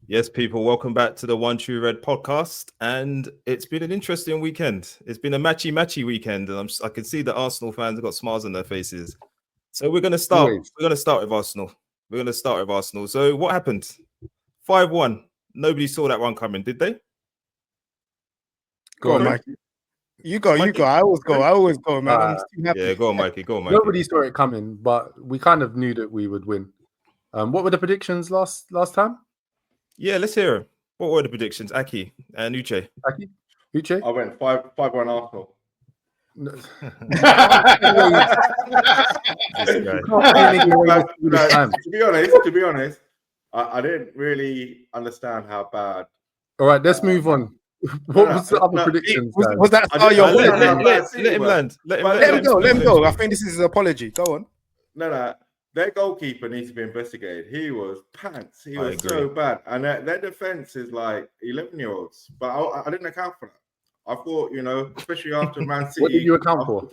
Yes, people, welcome back to the One True Red podcast. And it's been an interesting weekend. It's been a matchy weekend. And I can see the Arsenal fans have got smiles on their faces. So we're going to start. We're going to start with Arsenal. So what happened? 5-1. Nobody saw that one coming, did they? Go on, Mikey. You go. I always go, man. I'm still happy. Yeah, go on, Mikey. Nobody saw it coming, but we kind of knew that we would win. What were the predictions last time? Yeah, let's hear them. What were the predictions, Aki and Uche? Uche? I went 5-1 Arsenal. No. To be honest, I didn't really understand how bad. All right, let's move on. What was the other predictions? Was that your let him land. Let him go. I think this is his apology. Go on. No. Their goalkeeper needs to be investigated. He was pants. He was so bad. And their defense is like 11-year-olds. But I didn't account for that. I thought, especially after Man City. What did you account for?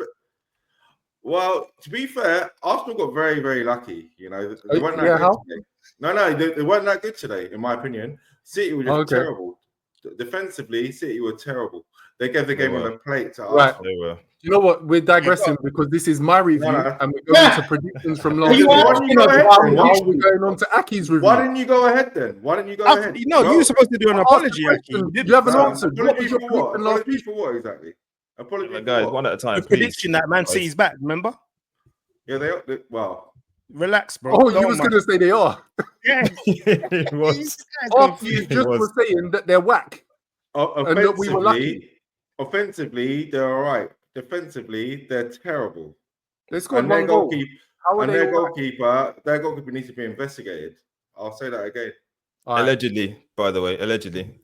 Well, to be fair, Arsenal got very, very lucky. They weren't that good today. No, they weren't that good today, in my opinion. City were just terrible. Defensively, City were terrible. They gave the game on the plate to Arsenal. They were. You know what? We're digressing because this is my review and we're going to predictions from last week. Why didn't you go ahead? We're going on to Aki's review. Why didn't you go ahead then? You were supposed to do an apology, Aki. You haven't answered. What was your prediction last week? For what exactly? Apology, guys, one at a time. The prediction that Man City's back, remember? Yeah, they relax, bro. Oh, you was going to say they are. Yeah. It was. After you just were saying that they're whack. Offensively, they're all right. Defensively, they're terrible. They scored one goal. Their goalkeeper needs to be investigated. I'll say that again. Allegedly, by the way,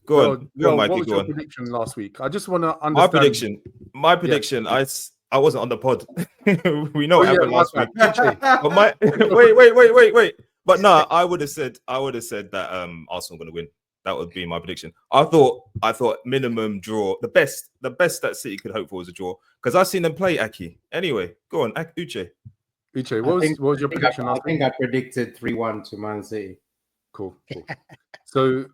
Go on, Mikey. What was your prediction last week? I just want to My understand. prediction. Yeah. I wasn't on the pod. We know what happened last week. But wait. But no, I would have said that Arsenal going to win. That would be my prediction. I thought minimum draw. The best that City could hope for was a draw because I've seen them play, Aki. Anyway, go on, Uche. Uche, what was your prediction? I think I predicted 3-1 to Man City. Cool. So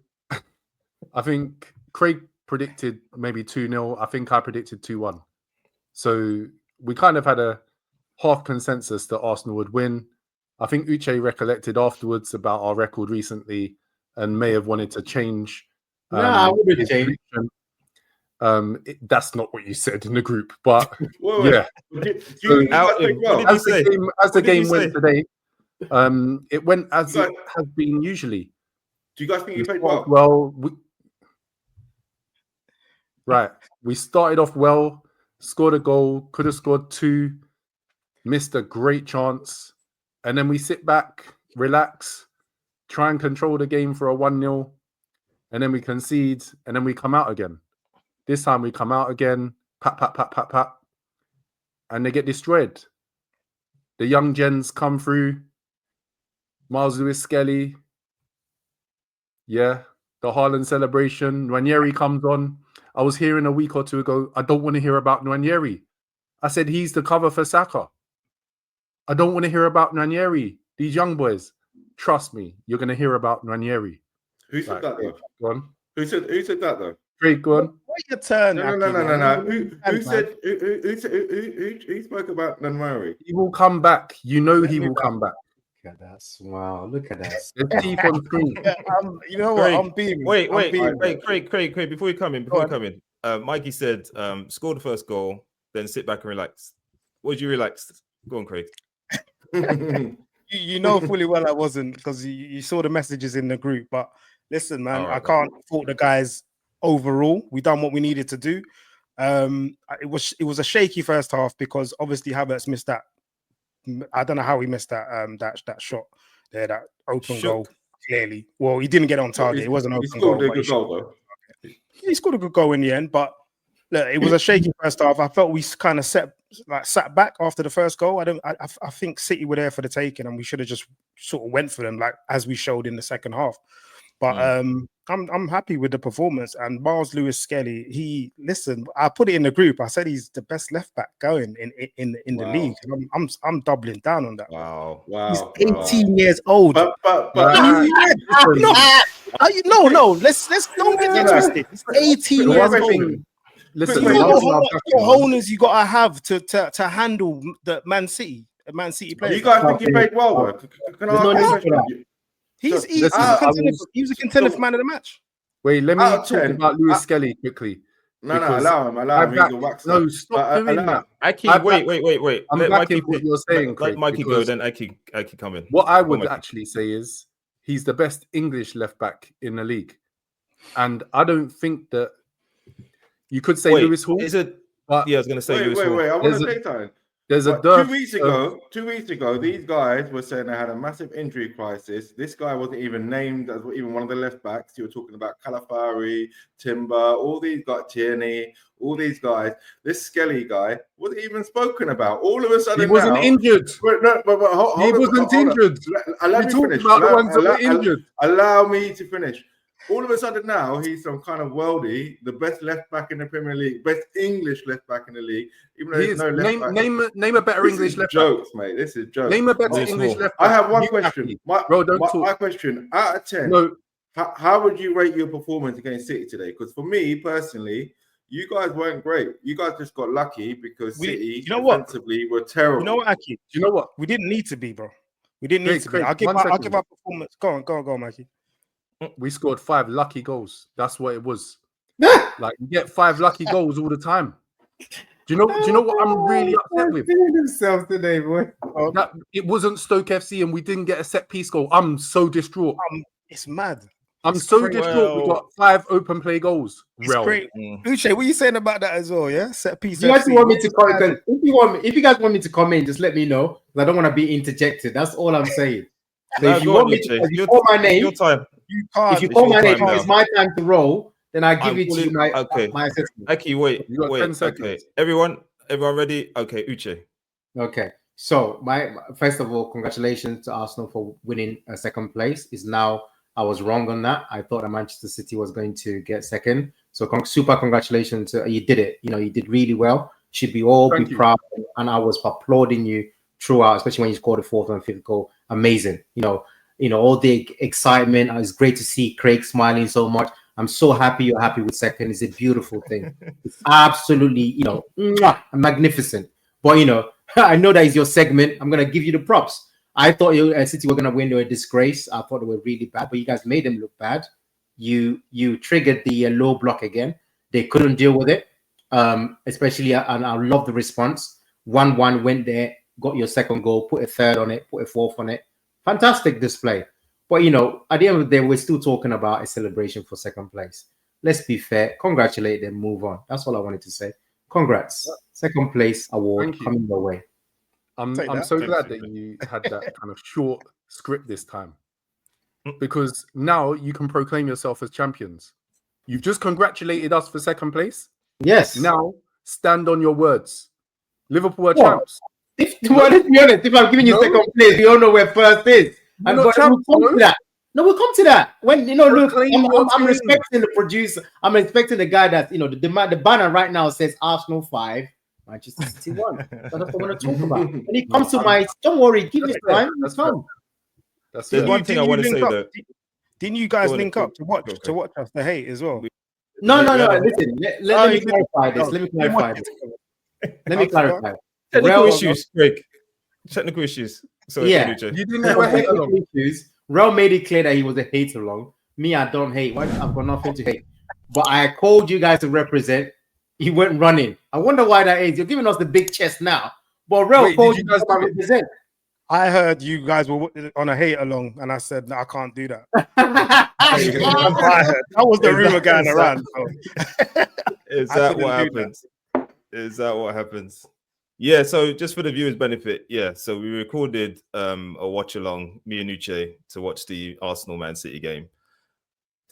I think Craig predicted maybe 2-0. I think I predicted 2-1. So we kind of had a half consensus that Arsenal would win. I think Uche recollected afterwards about our record recently and may have wanted to change. I would have changed. That's not what you said in the group, but yeah. As the game went today, it went as it has been usually. Do you guys think you played well? Well, we started off well, scored a goal, could have scored 2, missed a great chance, and then we sit back, relax, try and control the game for a 1-0, and then we concede, and then we come out again. This time we come out again, pat, and they get destroyed. The young gens come through, Miles Lewis-Skelly, the Haaland celebration, Nwaneri comes on. I was hearing a week or two ago, I don't want to hear about Nwaneri. I said, he's the cover for Saka. I don't want to hear about Nwaneri. These young boys. Trust me, you're going to hear about Nwaneri. Who said that though? Go on. Who said that though? Great, go on. Wait your turn. No. Who spoke about Nwaneri? He will come back. You know he will come back. Look at that. Wow, look at that. There's teeth on screen. You know what? I'm beaming. Wait, Craig, before you come in, Mikey said, score the first goal, then sit back and relax. What did you relax? Go on, Craig. You know fully well I wasn't because you saw the messages in the group. But listen, man, I can't fault the guys overall. We done what we needed to do. It was a shaky first half because obviously Havertz missed that. I don't know how he missed that that shot there, that open goal. Clearly, well, he didn't get on target. It wasn't open goal. He scored a good goal though. He scored a good goal in the end, but Look, it was a shaky first half. I felt we kind of sat back after the first goal. I think City were there for the taking, and we should have just sort of went for them, like as we showed in the second half. But I'm happy with the performance. And Miles Lewis-Skelly, listen, I put it in the group. I said he's the best left back going in the league. And I'm doubling down on that. Wow. He's 18 years old. But no. Let's don't get it twisted. He's 18 years old. Listen, what cojones you gotta have to handle the Man City players. You guys think he played well? Can I ask you? He was a contender for man of the match. Wait, let me talk about Lewis-Skelly quickly. No, allow him. He's a wax. No, stop doing that. Aki, wait. I'm backing what you're saying. Let Mikey go, then Aki come in. What I would actually say is he's the best English left back in the league, and I don't think that you could say Lewis Hall. Is it? But yeah, I was going to say Lewis Hall. Wait. I want to take time. There's a 2 weeks ago, these guys were saying they had a massive injury crisis. This guy wasn't even named as even one of the left backs. You were talking about Calafari, Timber, all these guys, Tierney, all these guys. This Skelly guy wasn't even spoken about. All of a sudden, he wasn't injured. He wasn't injured. Allow me to finish. Allow me to finish. All of a sudden now, he's some kind of worldie, the best left back in the Premier League, best English left back in the league. Even though there's no left back. Name a better English left back. Jokes, mate. This is jokes. Name a better English left back. I have one question. My question, out of 10, no. how would you rate your performance against City today? Because for me, personally, you guys weren't great. You guys just got lucky because City defensively were terrible. You know what, Aki? You know what? We didn't need to be, bro. We didn't need to be. I'll give our performance. Go on, Mikey. We scored 5 lucky goals. That's what it was. Like, you get 5 lucky goals all the time. Do you know what I'm really upset with? Themselves today, boy. That it wasn't Stoke FC and we didn't get a set piece goal. I'm so distraught. It's mad. I'm so distraught. We got 5 open play goals. It's great. Uche, what are you saying about that as well? Yeah, set piece. You guys want me to comment? If you guys want me to comment, just let me know. I don't want to be interjected. That's all I'm saying. So if you want me to call my name, your time. If you call my name, it's my time to roll. Then I give it to you. My assessment. Aki, wait. Okay, everyone ready? Okay, Uche. Okay. So first of all, congratulations to Arsenal for winning a second place. I was wrong on that. I thought that Manchester City was going to get second. So super congratulations. You did it. You did really well. Should be proud. And I was applauding you throughout, especially when you scored the 4th and 5th goal. Amazing. All the excitement. It's great to see Craig smiling so much. I'm so happy you're happy with second. It's a beautiful thing. It's absolutely, magnificent. But, I know that is your segment. I'm going to give you the props. I thought City were going to win. They were a disgrace. I thought they were really bad, but you guys made them look bad. You triggered the low block again. They couldn't deal with it, especially, and I love the response. 1-1 went there, got your second goal, put a third on it, put a fourth on it. Fantastic display. But, at the end of the day, we're still talking about a celebration for second place. Let's be fair. Congratulate them. Move on. That's all I wanted to say. Congrats. Second place award coming your way. I'm so glad that you had that kind of short script this time, because now you can proclaim yourself as champions. You've just congratulated us for second place. Yes. Now stand on your words. Liverpool are champs. Let's be honest, if I'm giving you second place, you don't know where first is. We'll come to that. No, we'll come to that. When look, I'm respecting the producer. I'm respecting the guy that the banner right now says Arsenal 5. Manchester City 1. That's what I want to talk about. When it comes to don't worry, give it time. There's one thing I want to say though. Didn't you guys link up to watch us the hate as well? No. Listen, let me clarify this. Let me clarify. Technical issues, Greg. Technical issues. Sorry, yeah, you didn't have technical issues. Rel made it clear that he was a hate along. Me, I don't hate. I've got nothing to hate. But I called you guys to represent. He went running. I wonder why that is. You're giving us the big chest now. But Rel called you guys to represent. I heard you guys were on a hate along, and I said, no, I can't do that. That was the rumor going around. Is that what happens? Is that what happens? Yeah, so just for the viewers' benefit, so we recorded a watch along, me and Uche, to watch the Arsenal Man City game.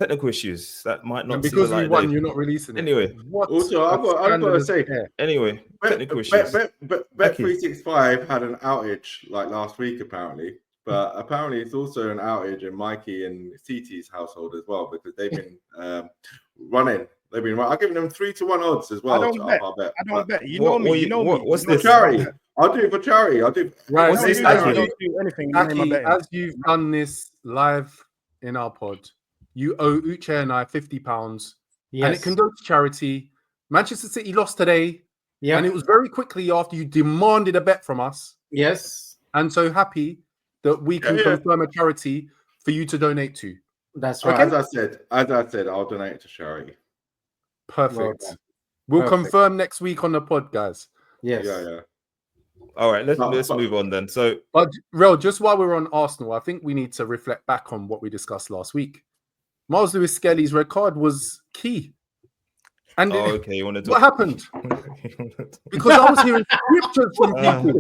technical issues that might not. And because we won, you're not releasing it. Anyway, also I've got to say. Anyway, technical issues. Bet365 had an outage like last week apparently, but apparently it's also an outage in Mikey and Citeh's household as well because they've been running. They've been. I've given them 3-1 odds as well. I don't bet. I don't bet. You know me. You know me. What's this? Charity. I'll do it for charity. I'll do. Right. What's this? Don't do anything. Aki, as you've done this live in our pod, you owe Uche and I £50, and it can go to charity. Manchester City lost today, and it was very quickly after you demanded a bet from us. Yes, and so happy that we can confirm a charity for you to donate to. That's right. Okay. As I said, I'll donate it to charity. Perfect. We'll confirm next week on the pod, guys. Yes. Yeah. All right, let's move on then. So, but Rel, just while we're on Arsenal, I think we need to reflect back on what we discussed last week. Miles Lewis Skelly's red card was key. And okay, you want to talk? What happened? Because I was hearing scriptures from people.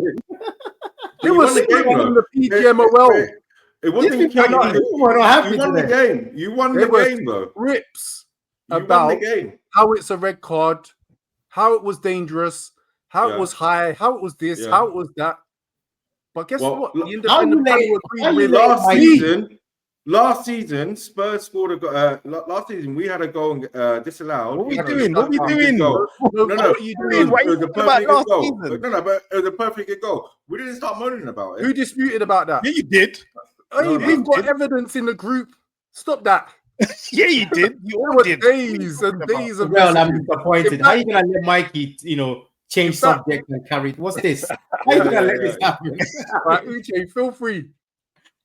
They were saying the PGMOL. It wasn't You won the game. You won the game, though. Rips about how it's a red card, how it was dangerous, how it was high, how it was this, how it was that. But guess what? The independent panel agreed with last season, Spurs scored last season we had a goal disallowed. What are we doing? What are we doing? No, what are you doing? What are you talking about last season? No, but it was a perfect good goal. We didn't start moaning about it. Who disputed about that? Yeah, you did. Hey, we've got evidence in the group. Stop that. Yeah, you did. You all did. Days and days of. Well, I'm disappointed. How are you gonna let Mikey, change subject and carry? What's this? How are you gonna let this happen? Right, Uche, feel free.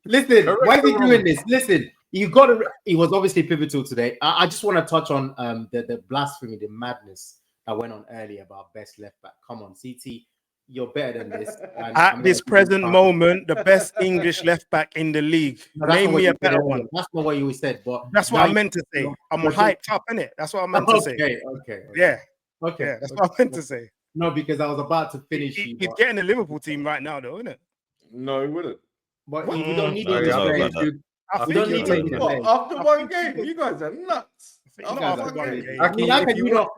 Listen, why are you doing this? Listen, you got to. It was obviously pivotal today. I just want to touch on the blasphemy, the madness that went on earlier about best left back. Come on, Citeh, you're better than this. At this present moment, the best English left back in the league. Name me a better one. That's not what you said, but that's what I meant to say. I'm hyped up, innit? That's what I meant to say. Okay. Yeah. Okay. That's what I meant to say. No, because I was about to finish. He's getting the Liverpool team right now, though, isn't it? No, he wouldn't. But we don't need it. We don't need it. After one game, you guys are nuts. How can you not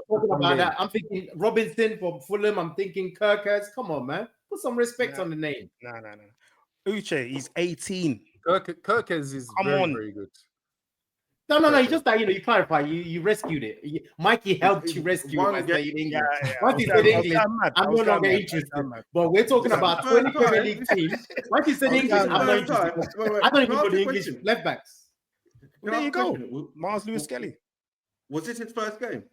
talking about that? I'm thinking Robinson from Fulham. I'm thinking Kirkers. Come on, man. Put some respect on the name. No. Uche, he's 18. Kirkers is very good. No. You just that you clarify. You rescued it. Mikey helped you rescue it by saying English. Once he said English, I'm no longer interested. But we're talking about 20 Premier League teams. Once he said English, I'm not interested. I don't even know the English left backs. There you go. Miles Lewis Skelly. Was this his first game?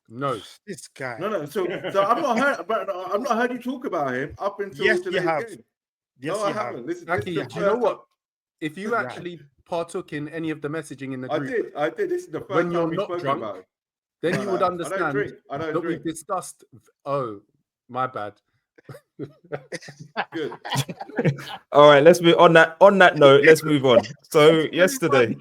No. This guy. No. So I've not heard you talk about him up until today's game. Yes, I haven't. Do you know what? If you actually partook in any of the messaging in the group, I did. This is the first when time you're we not spoke drunk, about it. Then you would understand that we discussed. Oh, my bad. Good. All right, let's move on that note. Let's move on. So yesterday,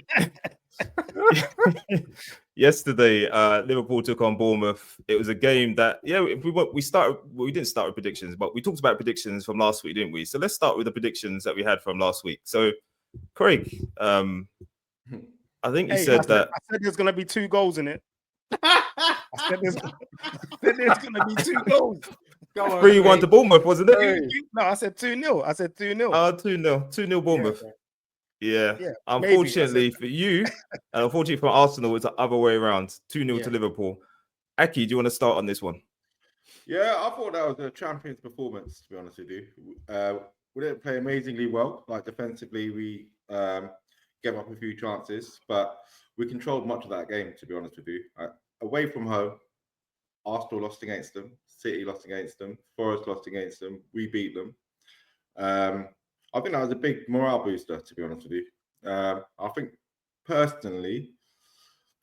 Liverpool took on Bournemouth. It was a game that we didn't start with predictions, but we talked about predictions from last week, didn't we? So let's start with the predictions that we had from last week. So Craig, I think you said that I said there's gonna be 2 goals in it. I said there's gonna be 2 goals. 3-1 to Bournemouth, wasn't it? No, I said 2-0. I said 2-0. 2-0 Bournemouth. Yeah. Unfortunately for you, and unfortunately for Arsenal, it's the other way around. 2-0 to Liverpool. Aki, do you want to start on this one? Yeah, I thought that was a champion's performance, to be honest with you. We didn't play amazingly well. Like defensively, we gave up a few chances, but we controlled much of that game, to be honest with you. Away from home, Arsenal lost against them, City lost against them, Forest lost against them, we beat them. I think that was a big morale booster, to be honest with you. I think, personally,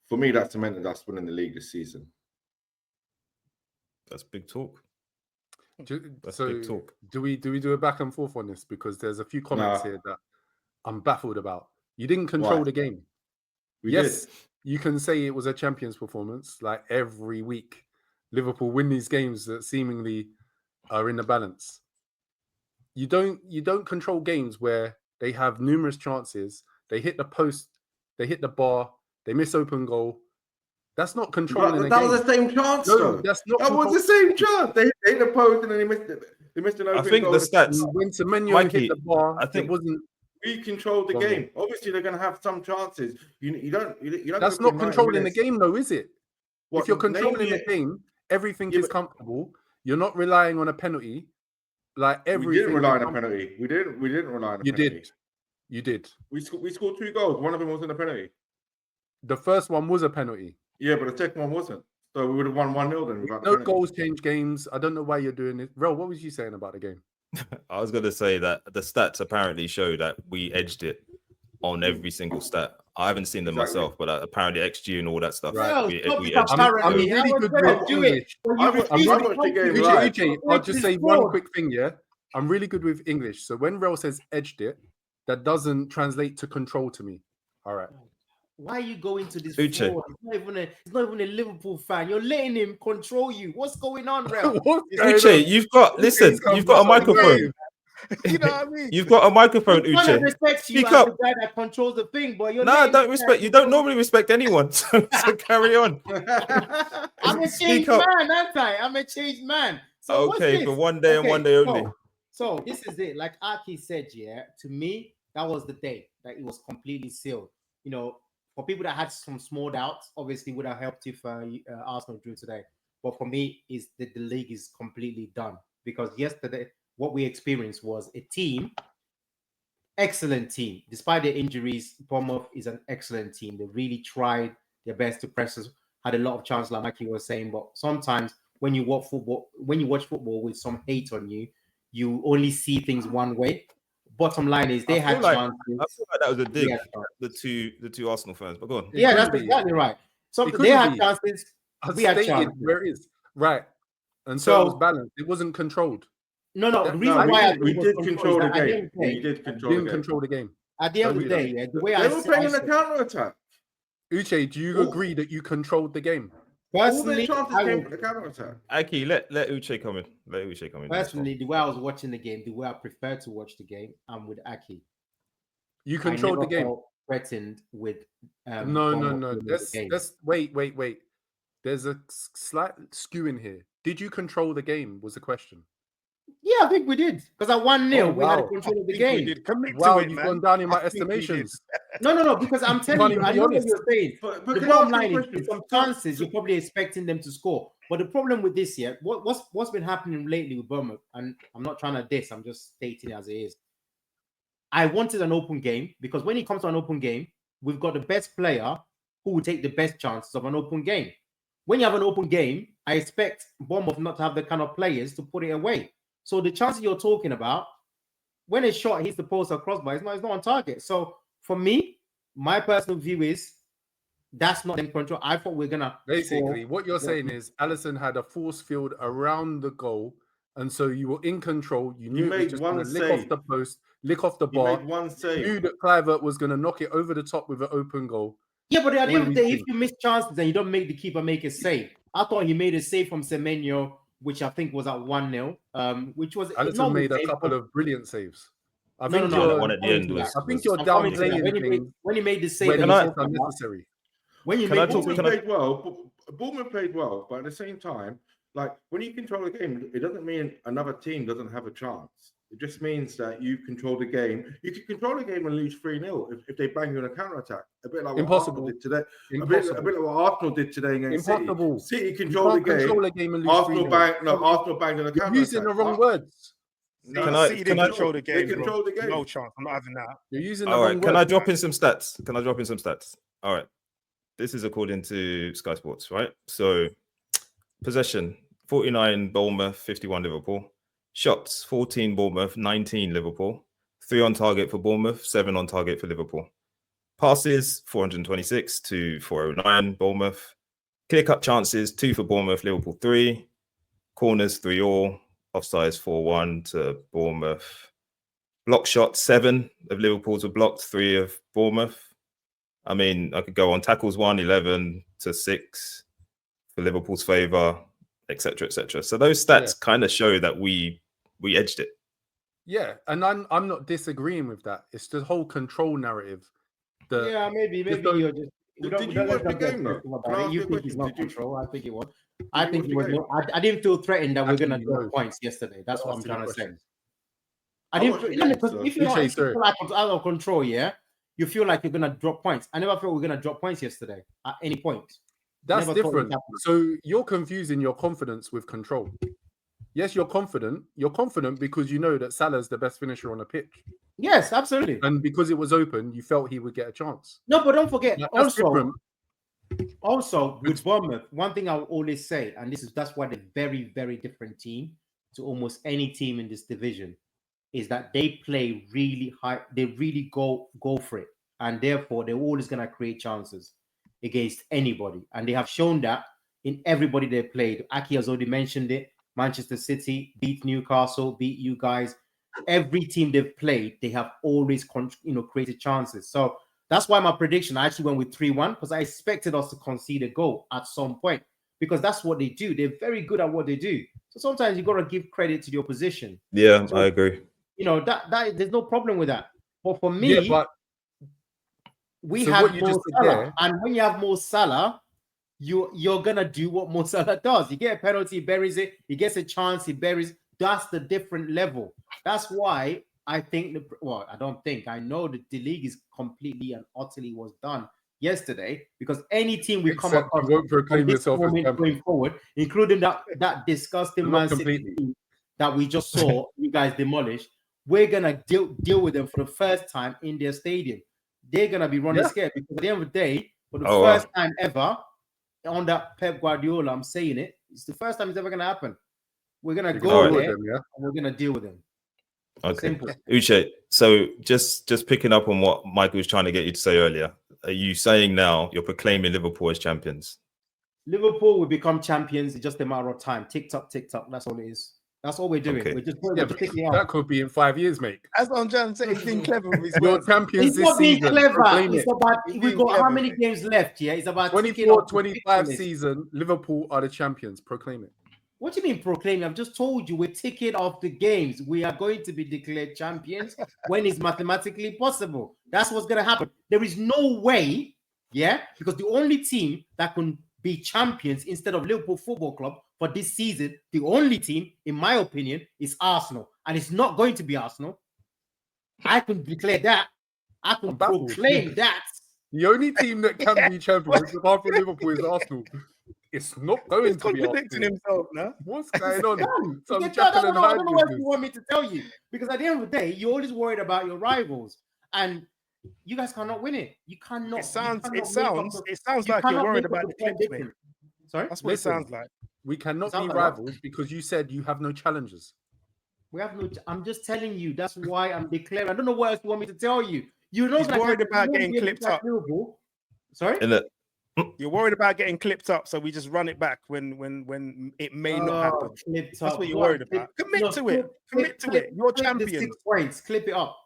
for me, that cemented us winning the league this season. That's big talk. Big talk. Do we do a back and forth on this? Because there's a few comments here that I'm baffled about. You didn't control the game. We did. You can say it was a champions performance. Like every week, Liverpool win these games that seemingly are in the balance. You don't control games where they have numerous chances. They hit the post they hit the bar, they miss open goal. That's not controlling the that game. was the same chance, No, though. that's not. That was the same chance. They hit the post and then they missed it. They missed an open I think goal. the stats. When Semenyo Mikey, hit the bar, I think it wasn't. We controlled the Go on. game. Obviously, they're going to have some chances. You don't. That's not controlling the game, though, is it? What, if you're controlling the it? game, everything Yeah, is comfortable. You're not relying on a penalty. Like everything. We didn't rely on a penalty. We didn't rely on a penalty. You did. We scored 2 goals. One of them wasn't a penalty. The first one was a penalty. Yeah, but the second one wasn't. So we would have won 1-0 then. Without the No penalty. goals change games. I don't know why you're doing it. Ro, what was you saying about the game? I was going to say that the stats apparently show that we edged it on every single stat. I haven't seen them myself, but apparently XG and all that stuff. Right. We edged it. I'm really good with English. I'll just say one quick thing, yeah? I'm really good with English. So when Rel says edged it, that doesn't translate to control to me. All right. Why are you going to this? Uche. He's not even a Liverpool fan. You're letting him control you. What's going on, Rel? Uche, you've got a microphone. You know what I mean? You've got a microphone, Uche. Respect you Speak as up. the guy that controls the thing, but you're I don't respect. You don't normally respect anyone, so carry on. I'm a changed man, aren't I? I'm a changed man. So okay, for one day and one day only. So this is it. Like Aki said, yeah, to me, that was the day that it was completely sealed. You know, for people that had some small doubts, obviously would have helped if Arsenal drew today. But for me, is that the league is completely done, because yesterday what we experienced was a team, excellent team. Despite their injuries, Bournemouth is an excellent team. They really tried their best to press us, had a lot of chances, like Mikey was saying. But sometimes when you watch football with some hate on you, you only see things one way. Bottom line is they had chances. I feel like that was a dig at the two Arsenal fans. But go on. Yeah, that's exactly right. So they had chances. We had chances. Where it is. Right. And so it was balanced. It wasn't controlled. No. The reason why we did control the game. We did control the game. At the end of the day, yeah, the way they were playing a counter attack. Uche, do you agree that you controlled the game? Personally, Aki, let Uche come in. Personally, the way I was watching the game, the way I prefer to watch the game, I'm with Aki. You controlled the game. Threatened with no. Let's wait. There's a slight skew in here. Did you control the game? Was the question. Yeah, I think we did. Because at 1-0, we had control of the game. Wow, you've gone down in my estimations. No, because I'm telling you, I know what you're saying. But the bottom line is, some chances, you're probably expecting them to score. But the problem with this year, what's been happening lately with Bournemouth, and I'm not trying to diss, I'm just stating it as it is. I wanted an open game, because when it comes to an open game, we've got the best player who will take the best chances of an open game. When you have an open game, I expect Bournemouth not to have the kind of players to put it away. So the chances you're talking about, when a shot hits the post or crossbar, it's not on target. So for me, my personal view is that's not in control. I thought we're gonna basically what you're saying is Alisson had a force field around the goal, and so you were in control. You knew it was just going to lick off the post, lick off the bar. You knew that Kluivert was going to knock it over the top with an open goal. Yeah, but at the end of the day, if you miss chances, then you don't make the keeper make a save. I thought he made a save from Semenyo, which I think was at 1-0. Which was Alisson made a couple of brilliant saves. I think one at the end was. I think you're downplaying when he made the save. Unnecessary. When you Bournemouth played well, but at the same time, like when you control the game, it doesn't mean another team doesn't have a chance. It just means that you control the game. You can control the game and lose 3-0 if they bang you in a counter attack. A bit like what Arsenal did today. A bit like what Arsenal did today against Impossible. City controlled the game and lose Arsenal banged in a counter attack. Using the wrong words. Can I control the game? They control the game. No chance. I'm not having that. You're using all right. Can I drop in some stats? All right. This is according to Sky Sports, right? So possession 49 Bournemouth, 51 Liverpool. Shots 14 Bournemouth, 19 Liverpool. 3 on target for Bournemouth, 7 on target for Liverpool. Passes 426 to 409 Bournemouth. Clear-cut chances 2 for Bournemouth, Liverpool 3. Corners 3 all. Offsides 4-1 to Bournemouth. Block shots 7 of Liverpool's were blocked, 3 of Bournemouth. I mean, I could go on. Tackles 11 to 6 for Liverpool's favour, etc., etc. So those stats kind of show that we edged it. Yeah, and I'm not disagreeing with that. It's the whole control narrative. Maybe you're just. Did you watch the game though? You think it's not control? I think it was. I think it was. I didn't feel threatened that we're gonna drop points yesterday. That's what I'm trying to say. I didn't because if you feel like it's out of control, you feel like you're gonna drop points. I never felt we're gonna drop points yesterday at any point. That's different. So you're confusing your confidence with control. Yes, you're confident. You're confident because you know that Salah's the best finisher on the pitch. Yes, absolutely. And because it was open, you felt he would get a chance. No, but don't forget, also with Bournemouth, one thing I will always say, and that's why they're very, very different team to almost any team in this division, is that they play really high. They really go for it, and therefore they're always going to create chances against anybody. And they have shown that in everybody they played. Aki has already mentioned it. Manchester City beat Newcastle, beat you guys. Every team they've played, they have always created chances. So that's why my prediction, I actually went with 3-1 because I expected us to concede a goal at some point because that's what they do. They're very good at what they do. So sometimes you got to give credit to the opposition. Yeah, I agree. That there's no problem with that. But for me, we have Mo Salah, and when you have Mo Salah, you're gonna do what Mo Salah does. You get a penalty, he buries it. He gets a chance, he buries. That's the different level. That's why I think. I know that the league is completely and utterly was done yesterday because any team we come across going forward, including that disgusting Man City team that we just saw you guys demolish, we're gonna deal with them for the first time in their stadium. They're gonna be running scared because at the end of the day, for the first time ever under Pep Guardiola, I'm saying it's the first time it's ever gonna happen. We're gonna go there and we're gonna deal with them. Okay, Uche. So just picking up on what Michael was trying to get you to say earlier, are you saying now you're proclaiming Liverpool as champions? Liverpool will become champions. It's just a matter of time. Tick tock, tick tock. That's all it is. That's all we're doing. Okay. We're just picking it up. That could be in 5 years, mate. That's what I'm trying to say. He's being clever with his You're champions it's this not being season. Clever. It's about we got how many games left? Yeah, it's about 24-25 season. Liverpool are the champions. Proclaim it. What do you mean proclaiming? I've just told you we're ticking off the games. We are going to be declared champions when it's mathematically possible. That's what's going to happen. There is no way, because the only team that can be champions instead of Liverpool Football Club for this season, the only team, in my opinion, is Arsenal. And it's not going to be Arsenal. I can declare that. I can proclaim that. The only team that can be champions apart from Liverpool is Arsenal. It's not going to be contradicting himself now. What's going on? I don't know what you want me to tell you. Because at the end of the day, you're always worried about your rivals. And you guys cannot win it. You cannot. It sounds like you're worried about the clips, mate. Sorry? That's what it sounds like. We cannot be rivals because you said you have no challengers. We have no. I'm just telling you. That's why I'm declaring. I don't know what else you want me to tell you. You know, he's worried about getting clipped up. Sorry? You're worried about getting clipped up, so we just run it back when it may not happen. That's what you're worried about. Commit to it. Commit to it. You're champion. 6 points. Clip it up.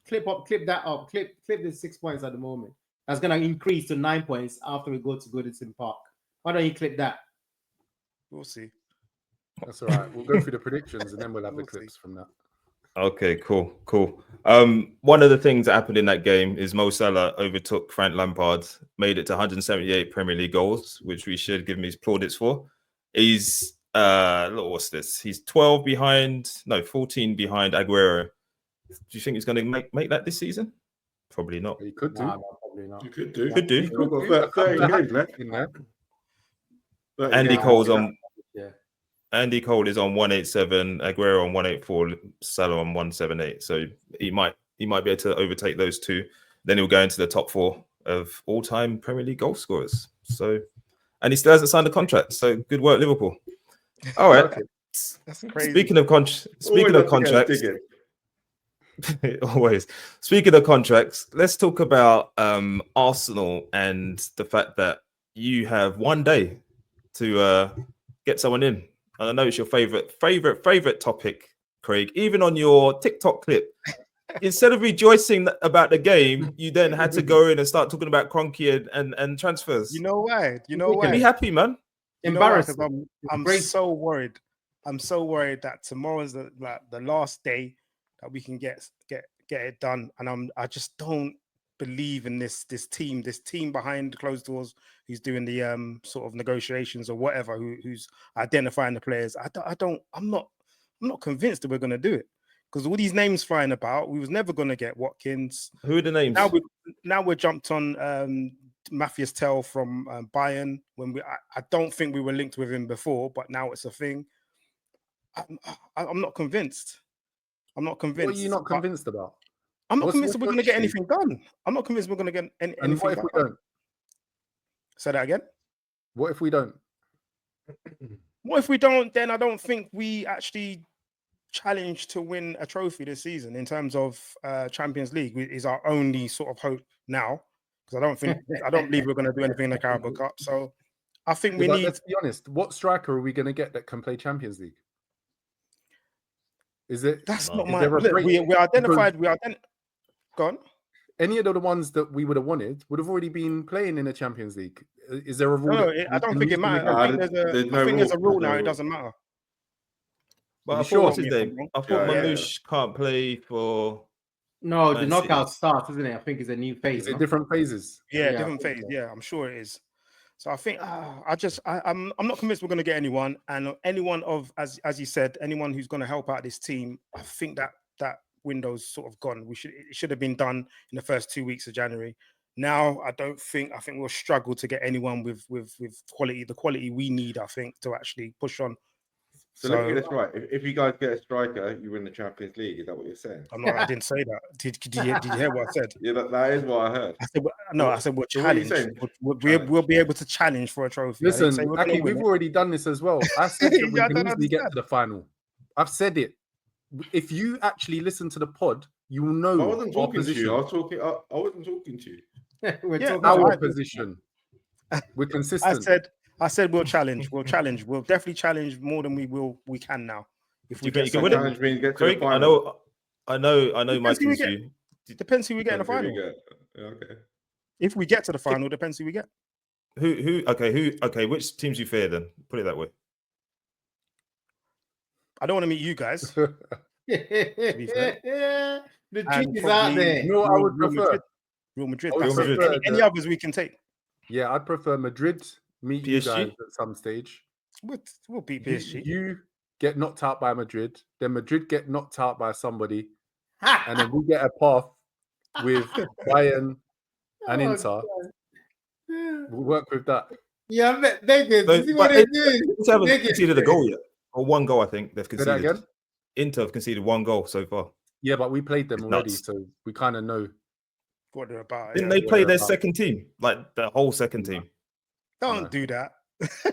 Clip that up. Clip the 6 points at the moment. That's gonna increase to 9 points after we go to Goodison Park. Why don't you clip that? We'll see. That's all right. We'll go through the predictions and then we'll have the clips from that. Okay, cool. One of the things that happened in that game is Mo Salah overtook Frank Lampard, made it to 178 Premier League goals, which we should give him his plaudits for. He's what's this? He's 14 behind Aguero. Do you think he's going to make that this season? Probably not. He could do. No, probably not. You could do. Could do. We've got 30 games left. Andy Cole's on. Andy Cole is on 187, Aguero on 184, Salah on 178. So he might be able to overtake those two. Then he'll go into the top 4 of all-time Premier League goal scorers. So, and he still hasn't signed a contract. So good work, Liverpool. All right. That's crazy. Speaking of contracts, always. Speaking of contracts, let's talk about Arsenal and the fact that you have 1 day to get someone in. And I know it's your favorite topic, Craig. Even on your TikTok clip, instead of rejoicing about the game, you then had to go in and start talking about Kroenke and transfers. You know why? Be happy, man. Embarrassed. I'm so worried. I'm so worried that tomorrow's the last day that we can get it done, and I just don't believe in this team behind closed doors who's doing the sort of negotiations or whatever, who's identifying the players. I'm not convinced that we're going to do it, because all these names flying about, we was never going to get Watkins. Who are the names? Now we're jumped on Matthias Tell from Bayern. When I don't think we were linked with him before, but now it's a thing. I'm not convinced. I'm not convinced. What are you not convinced about? I'm not convinced we're going to get anything done. I'm not convinced we're going to get anything done. And what if we don't? Say that again. What if we don't? What if we don't? Then I don't think we actually challenge to win a trophy this season in terms of Champions League. Is our only sort of hope now, because I don't believe we're going to do anything in the Carabao Cup. So I think we need. Let's be honest. What striker are we going to get that can play Champions League? Is it? That's not my. Look, we identified. Go on. Any of the ones that we would have wanted would have already been playing in the Champions League. Is there a rule? No, I don't think it matters. I think there's a rule now. It doesn't matter. But I thought what's his name? I thought Mamouche can't play for. No, the knockout starts, isn't it? I think it's a new phase. Is it different phases? Yeah, different phase. Yeah, I'm sure it is. So I think I'm not convinced we're going to get anyone, and anyone of as you said, anyone who's going to help out this team. I think that window's sort of gone. It should have been done in the first 2 weeks of January. Now I think we'll struggle to get anyone with quality, the quality we need, I think, to actually push on. So let me get this right. If you guys get a striker, you win the Champions League. Is that what you're saying? I didn't say that. Did you hear what I said? Yeah, that is what I heard. I said we'll challenge. We'll be able to challenge for a trophy. Listen, Aki, we've already done this as well. I said that we can easily get to the final. I've said it. If you actually listen to the pod, you will know. I wasn't talking to you. I wasn't talking to you. We're talking our position. We're consistent. I said we'll challenge. We'll challenge. We'll definitely challenge more than we can now. If we get challenge me and get to the final. I know my team's you. Depends who we get in the final. Okay. If we get to the final, depends who we get. Okay, which teams you fear then? Put it that way. I don't want to meet you guys. The trick is out there. No, I would prefer Real Madrid. Any others we can take? Yeah, I'd prefer Madrid meet PSG? You guys at some stage. We'll beat PSG. You get knocked out by Madrid, then Madrid get knocked out by somebody, and then we get a path with Bayern and Inter. We'll work with that. Yeah, Vegas. See what they do. They haven't conceded a goal yet. Or one goal, I think they've conceded. Again? Inter have conceded one goal so far. Yeah, but we played them already, so we kind of know what they're about. Didn't they play their second team, like the whole second team? Don't do that.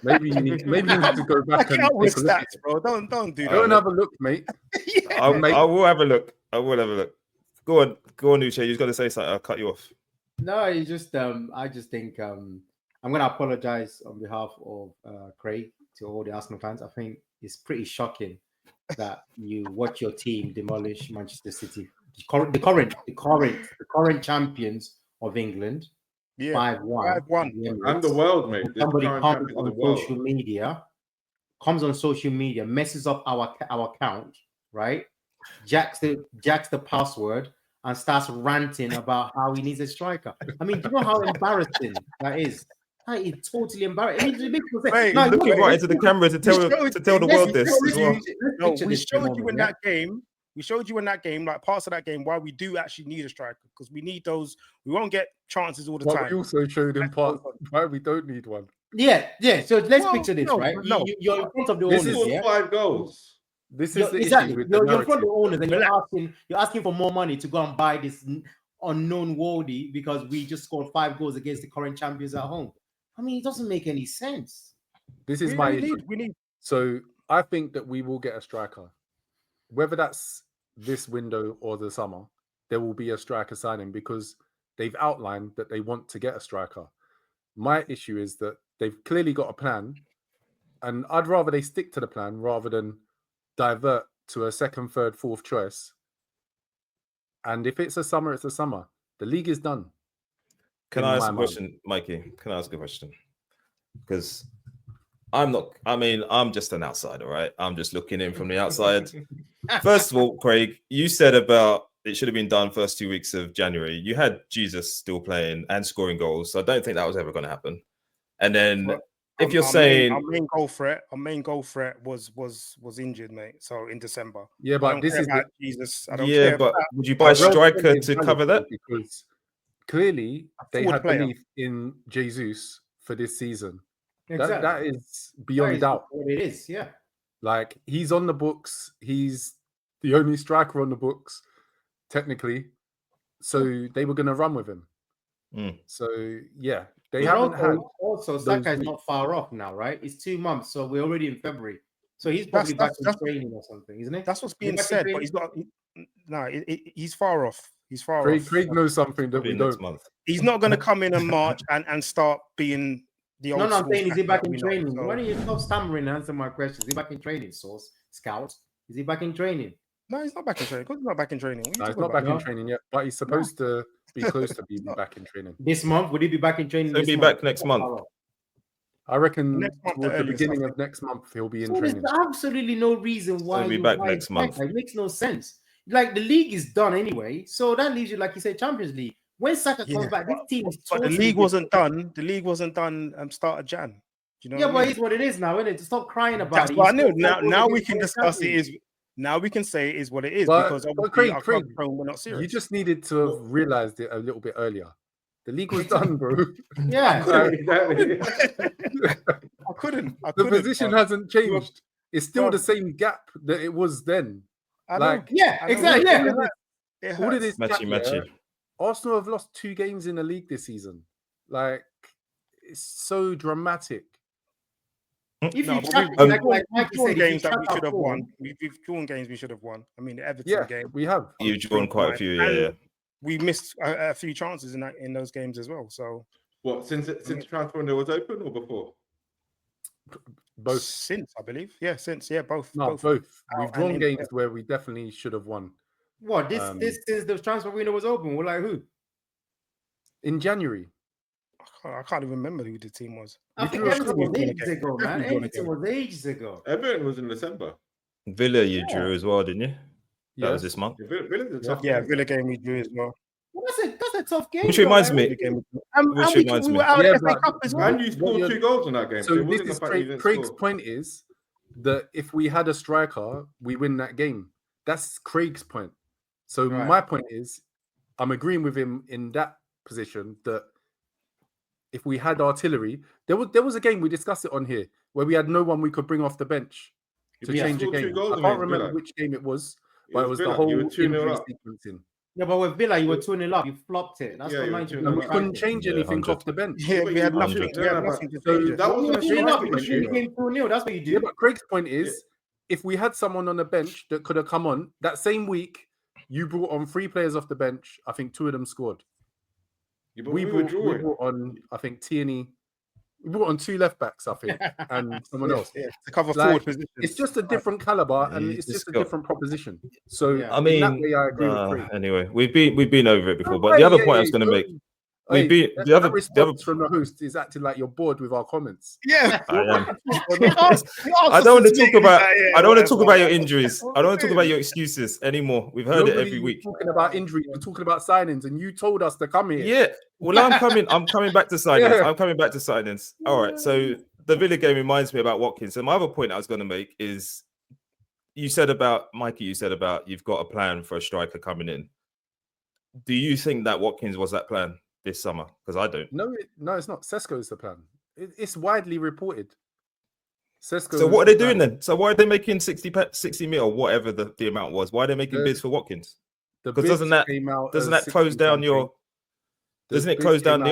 Maybe you need to go back and take a look. Stats, bro. Don't do that. Go and have a look, mate. I will have a look. Go on, Uche. You've got to say something. I'll cut you off. No, you just I just think I'm gonna apologize on behalf of Craig to all the Arsenal fans. I think it's pretty shocking that you watch your team demolish Manchester City, the current champions of England, 5-1. And the world, mate. Somebody comes on social media, messes up our account, right? Jacks the password and starts ranting about how he needs a striker. I mean, do you know how embarrassing that is? That is totally embarrassing. Looking right into the camera to tell the world this. We showed you in that game. We showed you in that game, like parts of that game, why we do actually need a striker, because we need those. We won't get chances all the time. We also showed in parts why we don't need one. Yeah. So let's picture this, right? You're in front of the owners. This is 5 goals. This is exactly. You're in front of the owners, and you're asking for more money to go and buy this unknown worldie because we just scored 5 goals against the current champions at home. I mean, it doesn't make any sense. This is my issue. So I think that we will get a striker. Whether that's this window or the summer, there will be a striker signing because they've outlined that they want to get a striker. My issue is that they've clearly got a plan, and I'd rather they stick to the plan rather than divert to a second, third, fourth choice. And if it's a summer, it's a summer. The league is done. Can I ask a question, Mikey? Can I ask a question? Because I'm just an outsider, right? I'm just looking in from the outside. First of all, Craig, you said about it should have been done first 2 weeks of January. You had Jesus still playing and scoring goals, so I don't think that was ever going to happen. And then if you're saying our main goal threat was injured, mate. So in December, yeah, but this is Jesus. I don't care. But would you buy a striker to cover that? Because clearly they had belief in Jesus for this season. Exactly. That is beyond doubt. What it is, yeah. Like he's on the books. He's the only striker on the books, technically. So they were going to run with him. So yeah, they haven't had. Also, Saka is not far off now, right? It's 2 months, so we're already in February. So he's probably back in training or something, isn't it? That's what's being said, but he's not. No, he's far off. He's far off. Craig knows something that we don't. Month. He's not going to come in March and start being the old. No, I'm saying, is he back in training? Why don't you stop stammering and answer my question? Is he back in training, Source Scout? Is he back in training? No, he's not back in training. He's not back in training. No, he's not back in training yet, but he's supposed to be close to being back in training. This month? Would he be back in training? He'll be back next month. I reckon towards the beginning of next month he'll be in training. There's absolutely no reason why he'll be back next month. It makes no sense. Like the league is done anyway, so that leaves you, like you said, Champions League. When Saka comes back, this team is. But the league wasn't done. The league wasn't done. Start of Jan. You know? Yeah, but it's what it is now, isn't it? To stop crying about it. What I knew. Now we can discuss it. Is now we can say it is what it is, because obviously Craig, we're not serious. You just needed to have realized it a little bit earlier. The league was done, bro. Yeah, I couldn't. The position hasn't changed. It's still the same gap that it was then. Exactly. Yeah. All of this matchy. Arsenal have lost 2 games in the league this season. Like, it's so dramatic. We've drawn games that we should have won. We've drawn games we should have won. I mean, the Everton game. We have. You've drawn quite a few, yeah. We missed a few chances in those games as well. So, what, since transfer window was open or before? Both. Since, I believe. Yeah, since. Yeah, both. No, both. We've drawn games where we definitely should have won. What, this since the transfer window was open? Well, like who? In January. I can't even remember who the team was. I think Everton was ages ago, man. Everton was ages ago. Everton was in December. Villa you drew as well, didn't you? That was this month. Villa game we drew as well. Well, that's a tough game. Which reminds me. And we were out of the FA Cup as well. And you scored 2 goals in that game. So this is Craig's point is that if we had a striker, we win that game. That's Craig's point. So my point is, I'm agreeing with him in that position that if we had artillery, there was a game we discussed it on here where we had no one we could bring off the bench to change a game. I can't remember which game it was, but it was the whole injury sequencing. Yeah, but with Villa, you were 2-0 up. You flopped it. That's what 90. And we couldn't change anything off the bench. Yeah, we had nothing. So that was the game 2-0. That's what you do. Yeah, but Craig's point is, if we had someone on the bench that could have come on that same week, you brought on 3 players off the bench. I think 2 of them scored. Yeah, we brought on, I think, Tierney. We brought on 2 left backs, I think, and someone else to cover forward positions. It's just a different caliber, and it's just a different proposition. So, I mean, in that way, I agree with Craig. Anyway, we've been over it before. But the other point I was going to make, the other response from the host is acting like you're bored with our comments. Yeah, I am. I don't want to talk about. I don't want to talk about your injuries. I don't want to talk about your excuses anymore. We've heard it every week. Talking about injuries, we're talking about signings, and you told us to come here. Yeah. Well, I'm coming back to signings. I'm coming back to signings. All right. So the Villa game reminds me about Watkins. So my other point I was going to make is, you said about Mikey. You said about you've got a plan for a striker coming in. Do you think that Watkins was that plan this summer? Because I don't. No, it's not. Sesko is the plan. It's widely reported. Sesko. So what are they doing then? So why are they making 60 mil or whatever the amount was? Why are they making bids for Watkins? Because doesn't that close down the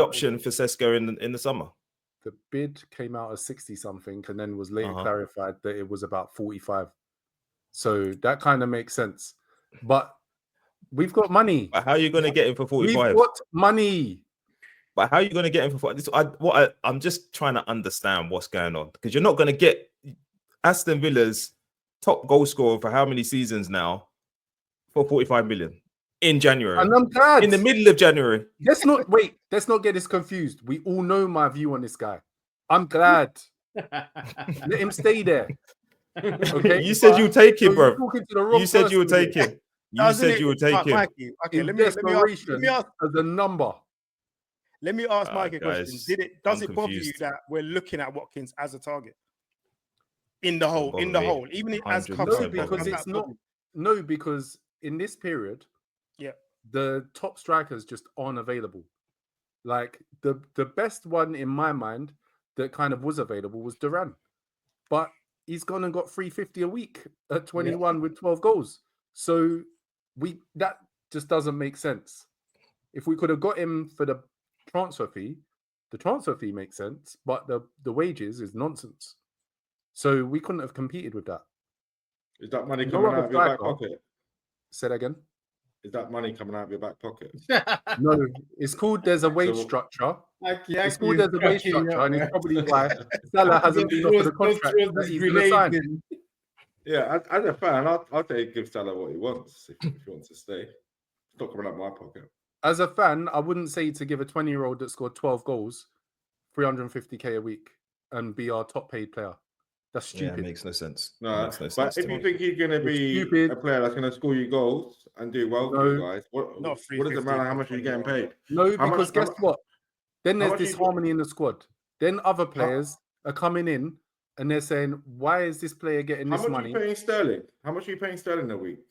option for Sesko in the summer? The bid came out as 60 something and then was later clarified that it was about 45. So that kind of makes sense. But we've got money. But how are you going to get him for 45? We've got money. But how are you going to get him for 45? I'm just trying to understand what's going on, because you're not going to get Aston Villa's top goal scorer for how many seasons now for 45 million in January. And I'm glad. In the middle of January. Let's not get this confused. We all know my view on this guy. I'm glad. Let him stay there. Okay. You said you would take him, bro. You said you would take him. You said you would take him. Mikey, okay, let me ask as a number. Let me ask Mikey a question. Does it bother you that we're looking at Watkins as a target? In the whole, even as because it's not. No, because in this period, the top strikers just aren't available. Like the best one in my mind that kind of was available was Duran, but he's gone and got 350 a week at 21 with 12 goals. So that just doesn't make sense. If we could have got him for the transfer fee makes sense, but the wages is nonsense. So we couldn't have competed with that. Is that money coming out of your back pocket? Say that again. Is that money coming out of your back pocket? No, it's called there's a wage structure. It's called there's a wage structure, and it's probably why Salah hasn't been offered a contract that he's going to sign. Yeah, as a fan, I'll give Salah what he wants if he wants to stay. It's not coming out of my pocket. As a fan, I wouldn't say to give a 20-year-old that scored 12 goals 350k a week and be our top paid player. That's stupid. Yeah, it makes no sense. No, but if you think he's going to be a player that's going to score you goals and do well for you guys, what does it matter how much are you getting paid? No, because guess what? Then there's disharmony in the squad. Then other players are coming in and they're saying, why is this player getting this money? How much are you paying Sterling? How much are you paying Sterling a week?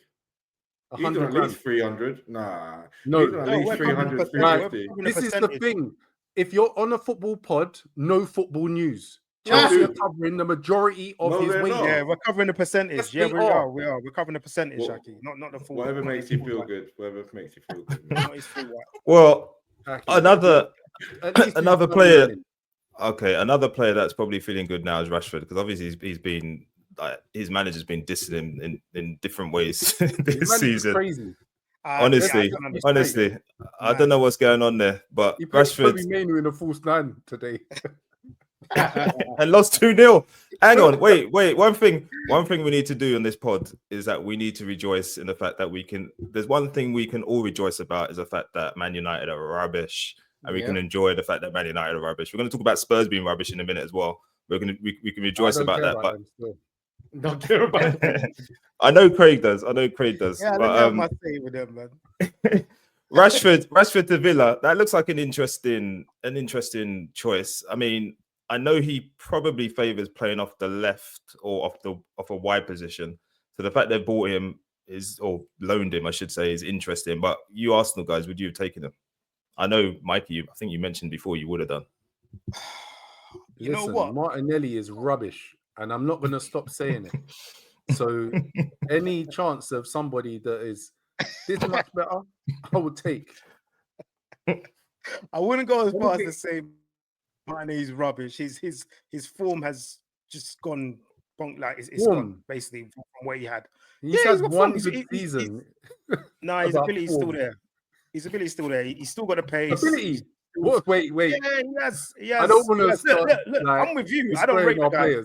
100 at least 300. Nah. No, at least 300, 350. This is the thing. If you're on a football pod, no football news. Chelsea are covering the majority of his wages. Yeah, we're covering the percentage. Yes, we are. We're covering the percentage, Shaki. Not the full. Whatever makes you feel good. Whatever makes you feel good. Well, another player. Okay, another player that's probably feeling good now is Rashford, because obviously he's been his manager's been dissing him in different ways this season. Crazy. Honestly, I don't know what's going on there, but he put Rashford Manu in a false 9 today. and lost 2-0. Hang on, wait. One thing we need to do on this pod is that we need to rejoice in the fact that there's one thing we can all rejoice about, is the fact that Man United are rubbish, and we can enjoy the fact that Man United are rubbish. We're going to talk about Spurs being rubbish in a minute as well. We can rejoice about that, but don't care about it. I know Craig does. Yeah, but, I must say with them, man. Rashford to Villa, that looks like an interesting choice. I mean, I know he probably favors playing off the left or off a wide position. So the fact they bought him or loaned him, I should say, is interesting. But you Arsenal guys, would you have taken him? I know, Mikey, I think you mentioned before you would have done. You know what? Martinelli is rubbish, and I'm not going to stop saying it. So any chance of somebody that is this much better, I would take. I wouldn't go as far as to say Martinelli's rubbish. His form has just gone like it's gone basically from what he had. He's had one good season. No, his ability's still there. His ability's still there. He's still got a pace. Ability. What? Wait. Yeah, he has. I don't want to start. Look, I'm with you. I don't rate the guy.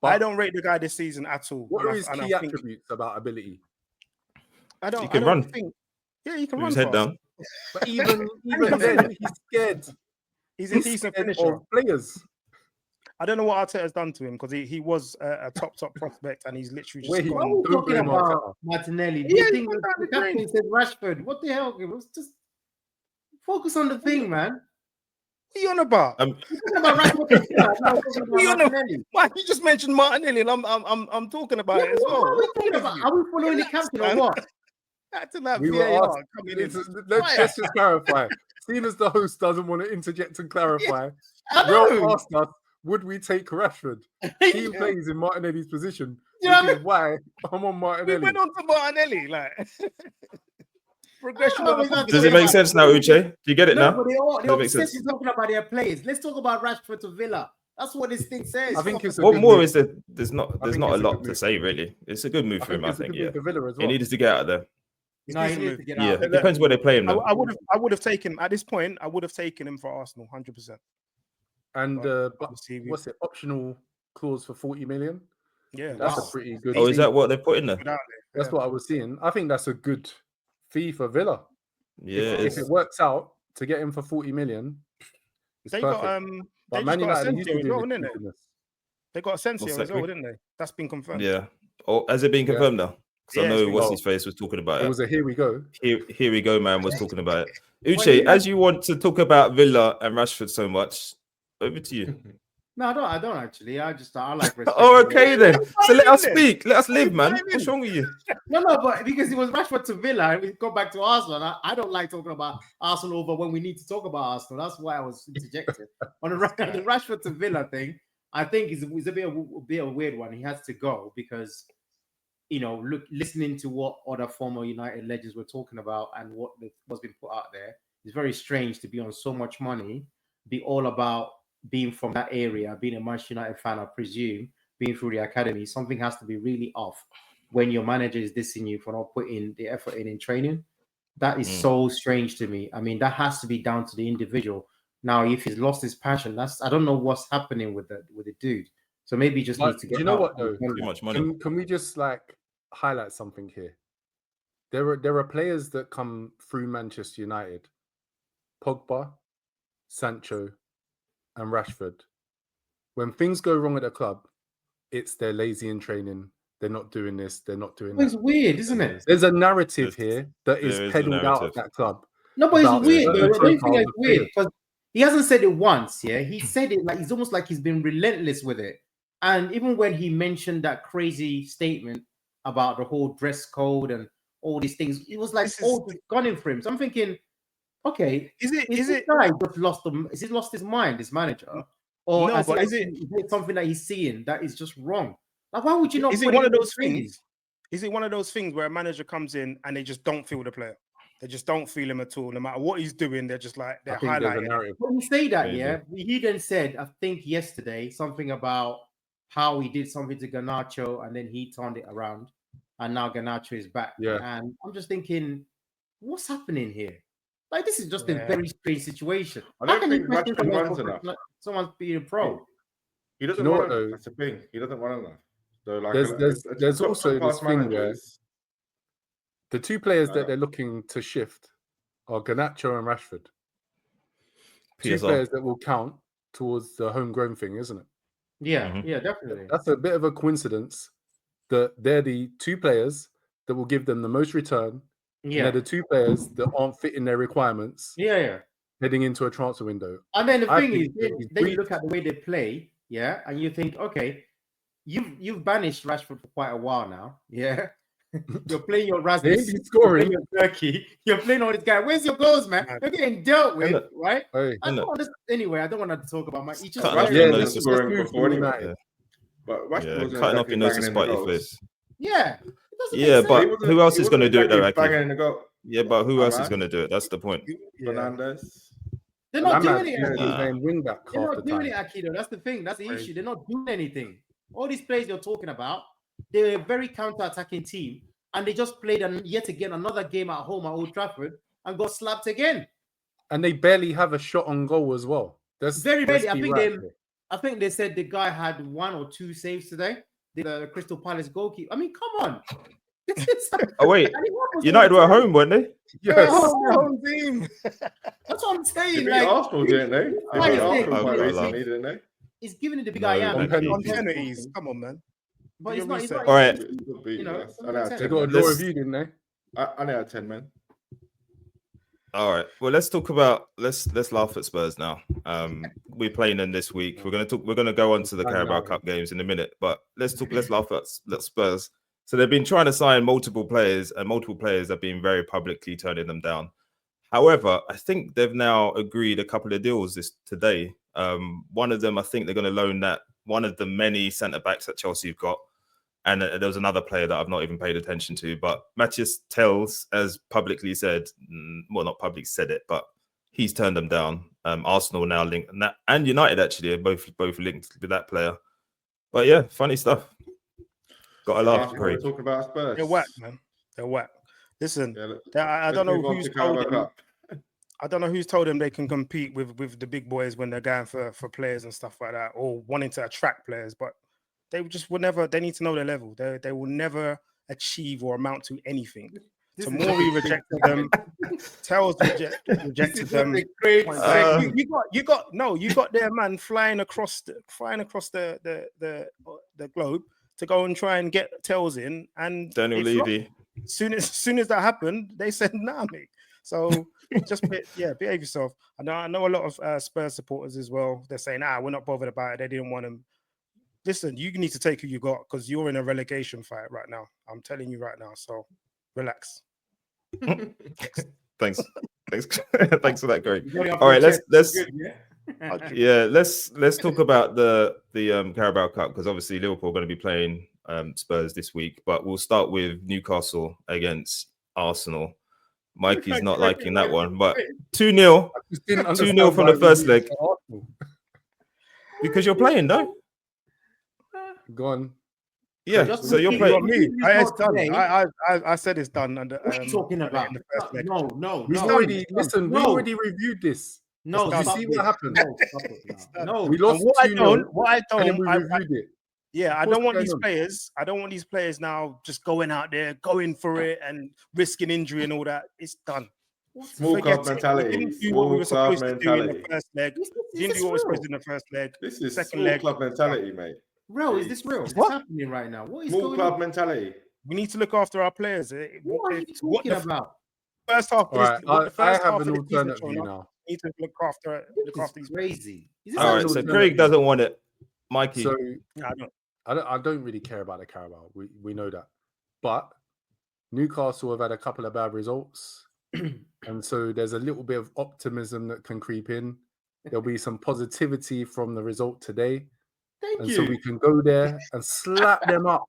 I don't rate the guy this season at all. What are his key attributes about ability? He can run. Yeah, he can run. His head down. But even then, he's scared. He's a decent finisher. Players. I don't know what Arteta's done to him, because he was a top prospect, and he's literally just gone. What are we talking about Martinelli? Do you think the captain said Rashford? What the hell? It was just focus on the thing, man. What are you on about? Why you just mentioned Martinelli, and I'm talking about it as well. What are we talking about? Are we following the captain or what? Let's just clarify. Seeing as the host doesn't want to interject and clarify, Will asked us, would we take Rashford? He plays in Martinelli's position, which is why I'm on Martinelli. We went on to Martinelli, like progression. Does it make sense now, Uche? Do you get it now? But the obsessed is talking about their players. Let's talk about Rashford to Villa. That's what this thing says. I think it's what more move. Is there? There's not a lot to say really. It's a good move for him, I think. Yeah, he needs to get out of there. No, he needs to get out. Yeah, it depends where they play him. I would have taken at this point. I would have taken him for Arsenal, 100%. And what's it? Optional clause for 40 million. Yeah, that's a pretty good. Oh, is that what they put in there? That's what I was seeing. I think that's a good fee for Villa. Yeah, if it works out to get him for 40 million, it's perfect. But Man United used to do didn't they? They got Asensio as well, didn't they? That's been confirmed. Yeah. Oh, has it been confirmed now? Because I know what's his face was talking about it. It was a here we go. Here we go, man, was talking about it. Uche, as you want to talk about Villa and Rashford so much, over to you. No, I don't actually. I like respect. Oh, okay then. So let us speak. Let us live, man. What's wrong with you? No, but because it was Rashford to Villa, and we go back to Arsenal. I don't like talking about Arsenal over when we need to talk about Arsenal. That's why I was interjected on the Rashford to Villa thing. I think it's a bit of a weird one. He has to go because, listening to what other former United legends were talking about and what's been put out there, it's very strange to be on so much money, be all about being from that area, being a Manchester United fan, I presume, being through the academy. Something has to be really off when your manager is dissing you for not putting the effort in training. That is so strange to me. I mean, that has to be down to the individual. Now, if he's lost his passion, I don't know what's happening with the dude. So maybe he just needs to get. Do you know what though? Too much money. Can we just highlight something here? There are players that come through Manchester United, Pogba, Sancho, and Rashford. When things go wrong at the club, it's they're lazy in training. They're not doing this. They're not doing that. It's weird, isn't it? There's a narrative here that is peddled out of that club. No, but it's weird. Though. I don't think it's weird because he hasn't said it once. Yeah, he said it it's almost like he's been relentless with it. And even when he mentioned that crazy statement about the whole dress code and all these things, it was like all gunning for him. So I'm thinking, okay, is it guy just lost Is he lost his mind, this manager? Or no, but is it something that he's seeing that is just wrong? Like, why would you not? Is it one of those things? Is it one of those things where a manager comes in and they just don't feel the player? They just don't feel him at all. No matter what he's doing, they're just like they're highlighting. When you say that, he then said, I think yesterday, something about how he did something to Garnacho and then he turned it around, and now Garnacho is back. Yeah, and I'm just thinking, what's happening here? Like, this is just a very strange situation. I don't think Rashford runs enough. Someone's being a pro. He doesn't run enough. That's the thing. He doesn't run enough. So there's also this thing where the two players that they're looking to shift are Garnacho and Rashford. Two players that will count towards the homegrown thing, isn't it? Yeah, yeah, definitely. That's a bit of a coincidence that they're the two players that will give them the most return. Yeah, they're the two players that aren't fitting their requirements. Yeah, heading into a transfer window. And then the thing is, then you look at the way they play, and you think, okay, you've banished Rashford for quite a while now, You're playing your Rasmus, scoring your Turkey, you're playing all this guy. Where's your goals, man? You're getting dealt with, right? Hey, anyway, I don't want to talk about my each scoring before anyway. But Rashford cutting off your nose to spite your face. Yeah, but who else is going to do it though? Yeah, but who else is going to do it? That's the point. Fernandez. They're not doing it. Wing back They're not doing it, Akido. That's the thing. That's the issue. They're not doing anything. All these players you're talking about, they're a very counter-attacking team, and they just played yet again another game at home at Old Trafford and got slapped again. And they barely have a shot on goal as well. That's very barely. I think they said the guy had 1 or 2 saves today. The Crystal Palace goalkeeper. I mean, come on. Oh wait, United were at home, weren't they? Yes, home team. That's what I'm saying. They beat Arsenal, didn't they? They beat Arsenal quite recently, didn't they? It's giving it the big I am. On penalties. Come on, man. But it's not. All right. They got a draw review, didn't they? I only had 10 men. All right. Well, let's talk about let's laugh at Spurs now. We're playing them this week. We're gonna go on to the Carabao Cup games in a minute, but let's laugh at Spurs. So they've been trying to sign multiple players, and multiple players have been very publicly turning them down. However, I think they've now agreed a couple of deals today. One of them, I think they're going to loan that one of the many centre-backs that Chelsea have got. And there was another player that I've not even paid attention to. But Matthias Tells has publicly said, well, not publicly said it, but he's turned them down. Arsenal now linked, and United actually are both linked with that player. But yeah, funny stuff. Got a laugh. Great. Talking about Spurs. They're whack, man. They're whack. Listen, I don't know who's told them. I don't know who's told them they can compete with the big boys when they're going for players and stuff like that, or wanting to attract players. But they just will never. They need to know their level. They will never achieve or amount to anything. Tamori rejected them. Tells rejected them. You got their man flying across the globe. to go and try and get tails in, and Daniel Levy. Soon as that happened, they said, "Nah, mate." So just behave yourself. I know a lot of Spurs supporters as well. They're saying, we're not bothered about it. They didn't want him. Listen, you need to take who you got because you're in a relegation fight right now. I'm telling you right now. So relax. Thanks for that, Greg. All right, let's talk about the Carabao Cup, because obviously Liverpool are going to be playing Spurs this week, but we'll start with Newcastle against Arsenal. Mikey's not liking that one, but 2-0 from the first leg. Because you're playing, no? Go on. Yeah, so you're playing. It's done. I said it's done. What are you talking about? No. We already reviewed this. No, you see what happened? No, we lost 2-0. And then we reviewed it. Yeah, I don't want these players. I don't want these players now just going out there, going for it, and risking injury and all that. It's done. Small club mentality. Didn't do what we were supposed to do in the first leg. Didn't do what we were supposed to do in the first leg. This is small club mentality, mate. Bro, is this real? What's happening right now? What is small club mentality? We need to look after our players. What are you talking about? First half. I have an alternate view now. Need to look after these. Crazy. All right, so Craig doesn't want it. Mikey. So I don't really care about the Carabao. We know that, but Newcastle have had a couple of bad results, and so there's a little bit of optimism that can creep in. There'll be some positivity from the result today, so we can go there and slap them up.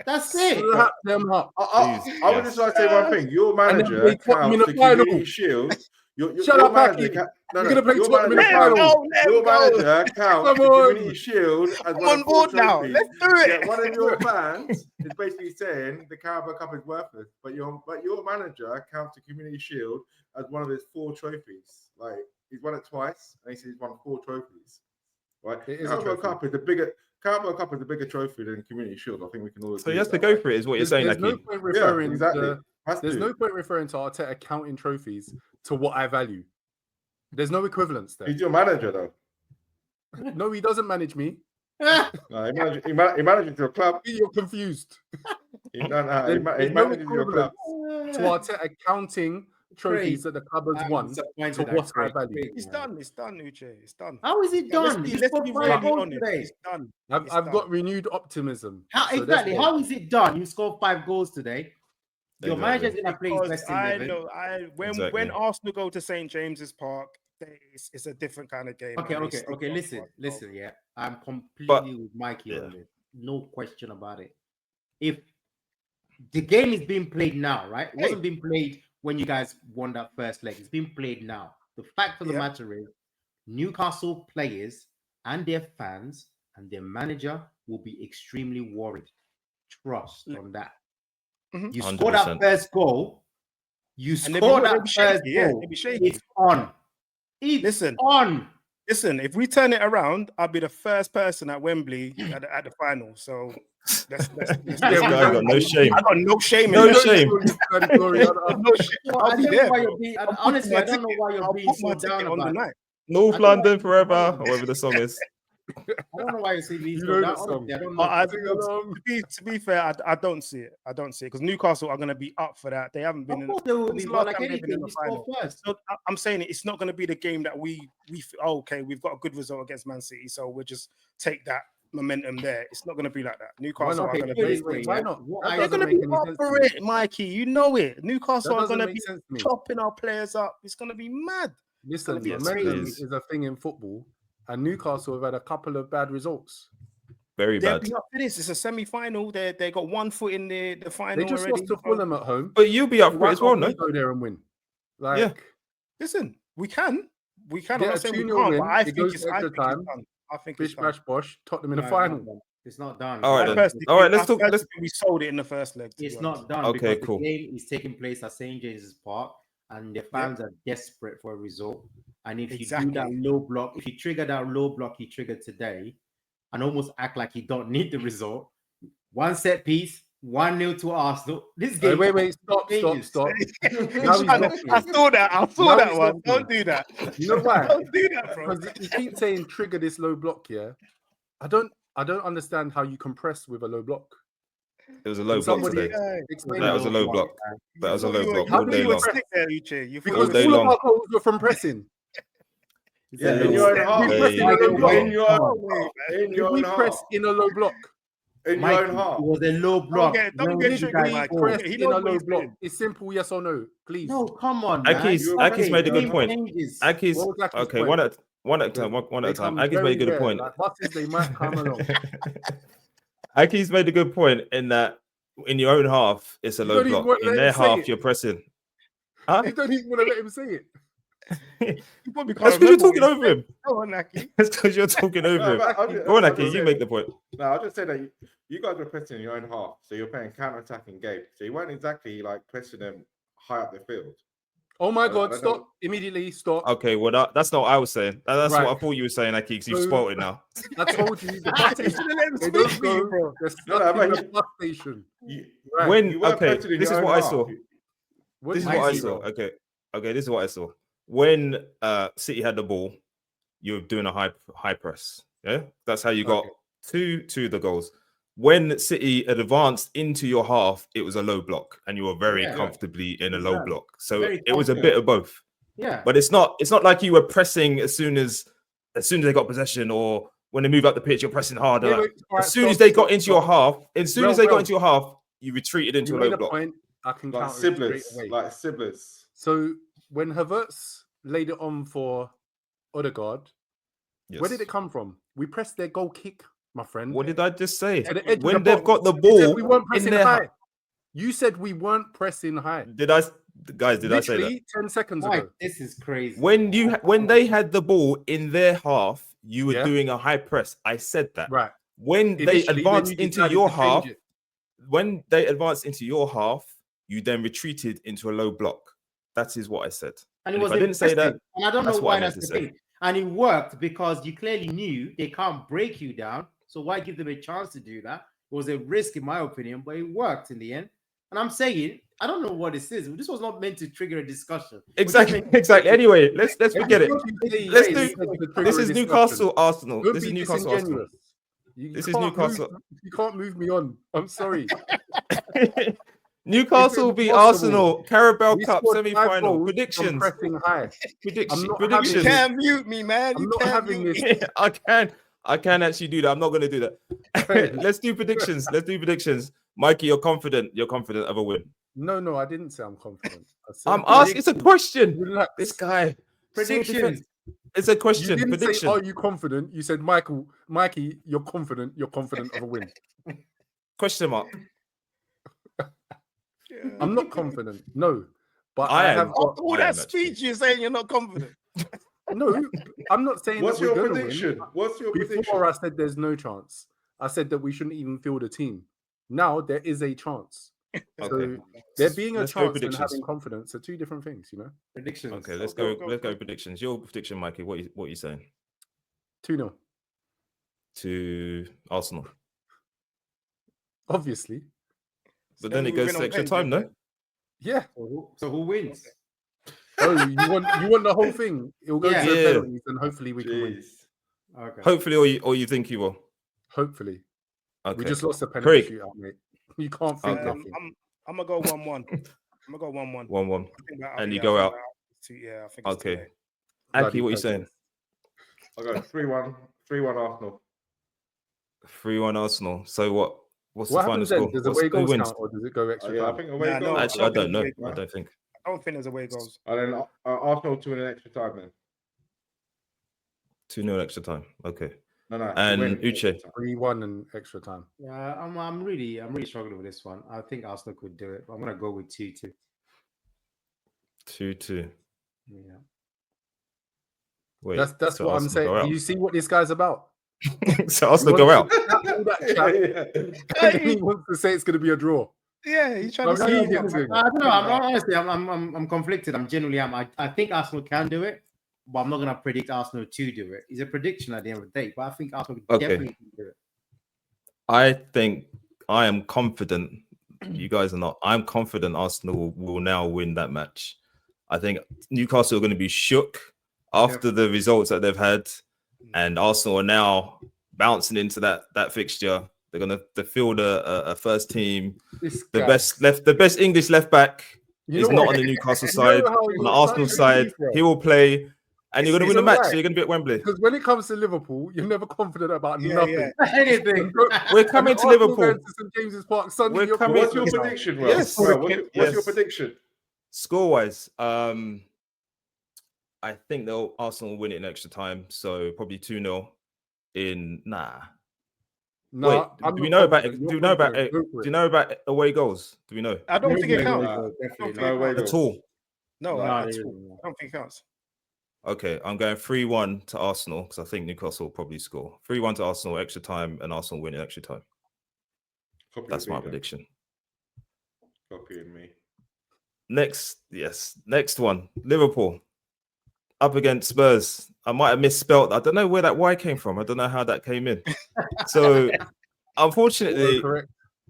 That's it. Slap them up. I would just like to say one thing. Your manager counts the Community Shield. Shut up, Aki. You're going to play Tottenham in the final. Your manager counts the Community Shield as one of four trophies. Let's do it. Yeah, one of your fans is basically saying the Carabao Cup is worthless, but your manager counts the Community Shield as one of his 4 trophies. Like, he's won it twice, and he says he's won 4 trophies. Right? Carabao Cup is the bigger trophy than Community Shield. I think we can all agree. So he has to go for it, is what you're saying, Aki. No point referring there's no point referring to Arteta counting trophies to what I value. There's no equivalence there. He's your manager, though. No, he doesn't manage me. No, he manages your club. You're confused. He manages your club. To Arteta counting trophies that the club has won to what I value. It's done, Uche. It's done. How is it done? Let's be really honest. It's done. I've got renewed optimism. How is it done? You scored 5 goals today. Your manager's in a place best 11. When Arsenal go to St. James's Park, it's a different kind of game. Okay. Listen. Yeah, I'm completely with Mikey on this. No question about it. If the game is being played now, right? It wasn't being played when you guys won that first leg. It's being played now. The fact of the matter is, Newcastle players and their fans and their manager will be extremely worried. Trust on that. You scored that first goal. It's on. Listen, if we turn it around, I'll be the first person at Wembley at the final. So that's I got no shame. I got no shame. No shame. Honestly, I don't know why you're being so down about it. North London forever, or whatever the song is. I don't know why you see these. To be fair, I don't see it. Because Newcastle are going to be up for that. They haven't been in the final. So I'm saying it's not going to be the game that we we've got a good result against Man City, so we'll just take that momentum there. It's not going to be like that. Newcastle are going to be. Why not? They're going to be up for it, Mikey. You know it. Newcastle are going to be chopping our players up. It's going to be mad. Listen, momentum is a thing in football. And Newcastle have had a couple of bad results. Very bad. It's a semi-final. They got 1 foot in the final. They just lost to Fulham at home. But you'll be up for it as well, no? Go there and win. Listen, we can. I'm not saying we can't, but I think it's done. I think it's done. Bosh, Tottenham in the final. It's not done. All right, let's talk. We sold it in the first leg. It's not done. Okay, cool. The game is taking place at St. James's Park, and the fans are desperate for a result. And if you do that low block, if you trigger that low block you triggered today and almost act like you don't need the result, 1 set piece, 1-0 to Arsenal. This game. Wait, stop. I saw that one. Don't do that. You know why? Don't do that, bro. Because you keep saying trigger this low block, yeah. I don't I don't understand how you compress with a low block. It was a low block today. That was a low block. That was a low block all day long. Because all of our goals were from pressing. Yeah, in your own half. We press in a low block. In your own half. It was a low block. Don't get tricky. Press in a low block. It's simple, yes or no, please. No, come on, man. Aki's made a good point. Aki's okay. One at a time. One at a time. Aki's made a good point. Like buses, they might come along. Aki's made a good point in that in your own half, it's a low block. In their half, you're pressing. Huh? You don't even want to let him say it. That's because you're talking over him. Go on, Aki. That's because you're talking over him. Go on, Aki. You make the point. No, I'll just say that you guys were pressing in your own half, so you're playing counter-attacking game. So you weren't exactly like pressing them high up the field. Oh my God! Stop immediately! Stop. Okay, well that's not what I was saying. That's what I thought you were saying, Aki. Because you've spoiled it now. I told you the bus station. They don't go, bro. They're stuck in the bus station. This is what I saw. This is what I saw. Okay, this is what I saw. When City had the ball, you were doing a high press. Yeah, that's how you got two of the goals. When City had advanced into your half, it was a low block, and you were very comfortably in a low block. So it was a bit of both. Yeah, but it's not like you were pressing as soon as they got possession, or when they move up the pitch, you're pressing harder. As soon as they got into your half, you retreated into a low block. I can like siblings. So when Havertz laid it on for Odegaard, where did it come from? We pressed their goal kick, my friend. What did I just say? When they've got the ball, we weren't pressing high. You said we weren't pressing high. Did I say that? 10 seconds ago. This is crazy. When they had the ball in their half, you were doing a high press. I said that. Right. When they advanced into your half, you then retreated into a low block. That is what I said. And if I didn't say that, and I don't know why that's the thing. And it worked because you clearly knew they can't break you down. So why give them a chance to do that? It was a risk, in my opinion, but it worked in the end. And I'm saying, I don't know what this is. This was not meant to trigger a discussion. Exactly. Anyway, let's forget it. Let's do. This is Newcastle Arsenal. This is Newcastle Arsenal. This is Newcastle. You can't move me on. I'm sorry. Newcastle beat Arsenal, Carabao Cup semi-final. Predictions. Predictions. You can't mute me, man. I'm not having this. I can actually do that. I'm not going to do that. Let's do predictions. Mikey, you're confident. You're confident of a win. No, I didn't say I'm confident. I'm asking. It's a question. Relax. This guy. Predictions. It's a question. You didn't Prediction. say, are you confident? You said, Mikey, you're confident. You're confident of a win. Question mark. I'm not confident. No, but I have got all that speech. You're saying you're not confident. No, I'm not saying. What's your prediction? Before I said there's no chance. I said that we shouldn't even field a team. Now there is a chance. So there being a chance and having confidence are two different things, you know. Predictions. Okay, let's go predictions. Your prediction, Mikey. What are you saying? 2-0 to Arsenal. Obviously. But then it goes to extra time, no? Yeah. So who wins? Oh, you want the whole thing? It'll go to the penalties, and hopefully we can win. Okay. Hopefully, or you think you will? Hopefully. Okay. We just lost a penalty shootout, mate. You can't think nothing. I'm gonna go 1-1. 1-1. And you go out. Yeah, I think. Okay. Aki, what are you saying? I'll go 3-1 Arsenal. 3-1 Arsenal. So what? What's the final score? score? Does away goals count, or does it go extra time? I think away goals. Actually, I don't know. I don't think there's away goals. And then Arsenal to win an extra time then. 2-0 extra time. Okay. No. And Uche 3-1 and extra time. Yeah, I'm really struggling with this one. I think Arsenal could do it, but I'm gonna go with 2-2. 2-2. Yeah. Wait, that's what I'm saying. Do you see what this guy's about? So Arsenal go out. He wants to say it's going to be a draw. Yeah, he's trying to say. I don't know. I'm conflicted. I'm genuinely I think Arsenal can do it, but I'm not going to predict Arsenal to do it. It's a prediction at the end of the day, but I think Arsenal definitely can do it. I think I am confident. You guys are not. I'm confident Arsenal will now win that match. I think Newcastle are going to be shook after the results that they've had. And Arsenal are now bouncing into that fixture. They're going to field a first team. The best English left back is not on the Newcastle side. On the Arsenal side, he will play. And you're going to win the match, so you're going to be at Wembley. Because when it comes to Liverpool, you're never confident about nothing. Yeah. Anything. We're coming to Liverpool. To St. James's Park Sunday. What's your prediction, Rob? Yes. What's your prediction? Score-wise, I think Arsenal will win it in extra time, so probably 2-0 in No, do we know about away goals? Do we know? I don't think it counts. At all. No, I don't think it counts. Okay, I'm going 3-1 to Arsenal because I think Newcastle will probably score. 3-1 to Arsenal, extra time, and Arsenal win in extra time. That's my prediction. Copying me. Next one. Liverpool up against Spurs. I might have misspelt. I don't know where that Y came from. I don't know how that came in. So, unfortunately,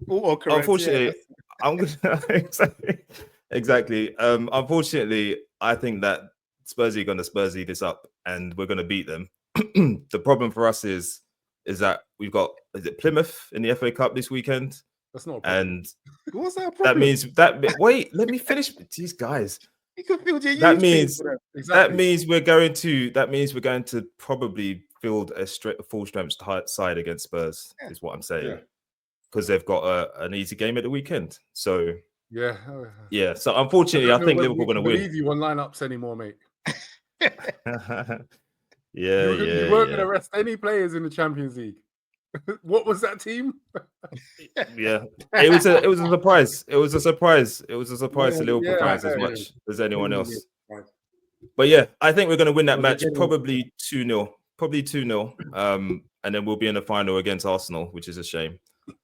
unfortunately, I'm gonna exactly. Unfortunately, I think that Spursy going to Spursy this up, and we're going to beat them. The problem for us is that we've got Plymouth in the FA Cup this weekend. That's not a problem. And what's that problem? That means wait, let me finish. These guys. That means we're going to probably field a full strength side against Spurs. Yeah. Is what I'm saying, because they've got an easy game at the weekend. So yeah. So unfortunately, I think Liverpool are going to win. Believe you on lineups anymore, mate. You weren't going to rest any players in the Champions League. What was that team? Yeah, it was a surprise. It was a surprise to Liverpool fans as much as anyone else. But yeah, I think we're going to win that match, probably 2-0. And then we'll be in the final against Arsenal, which is a shame.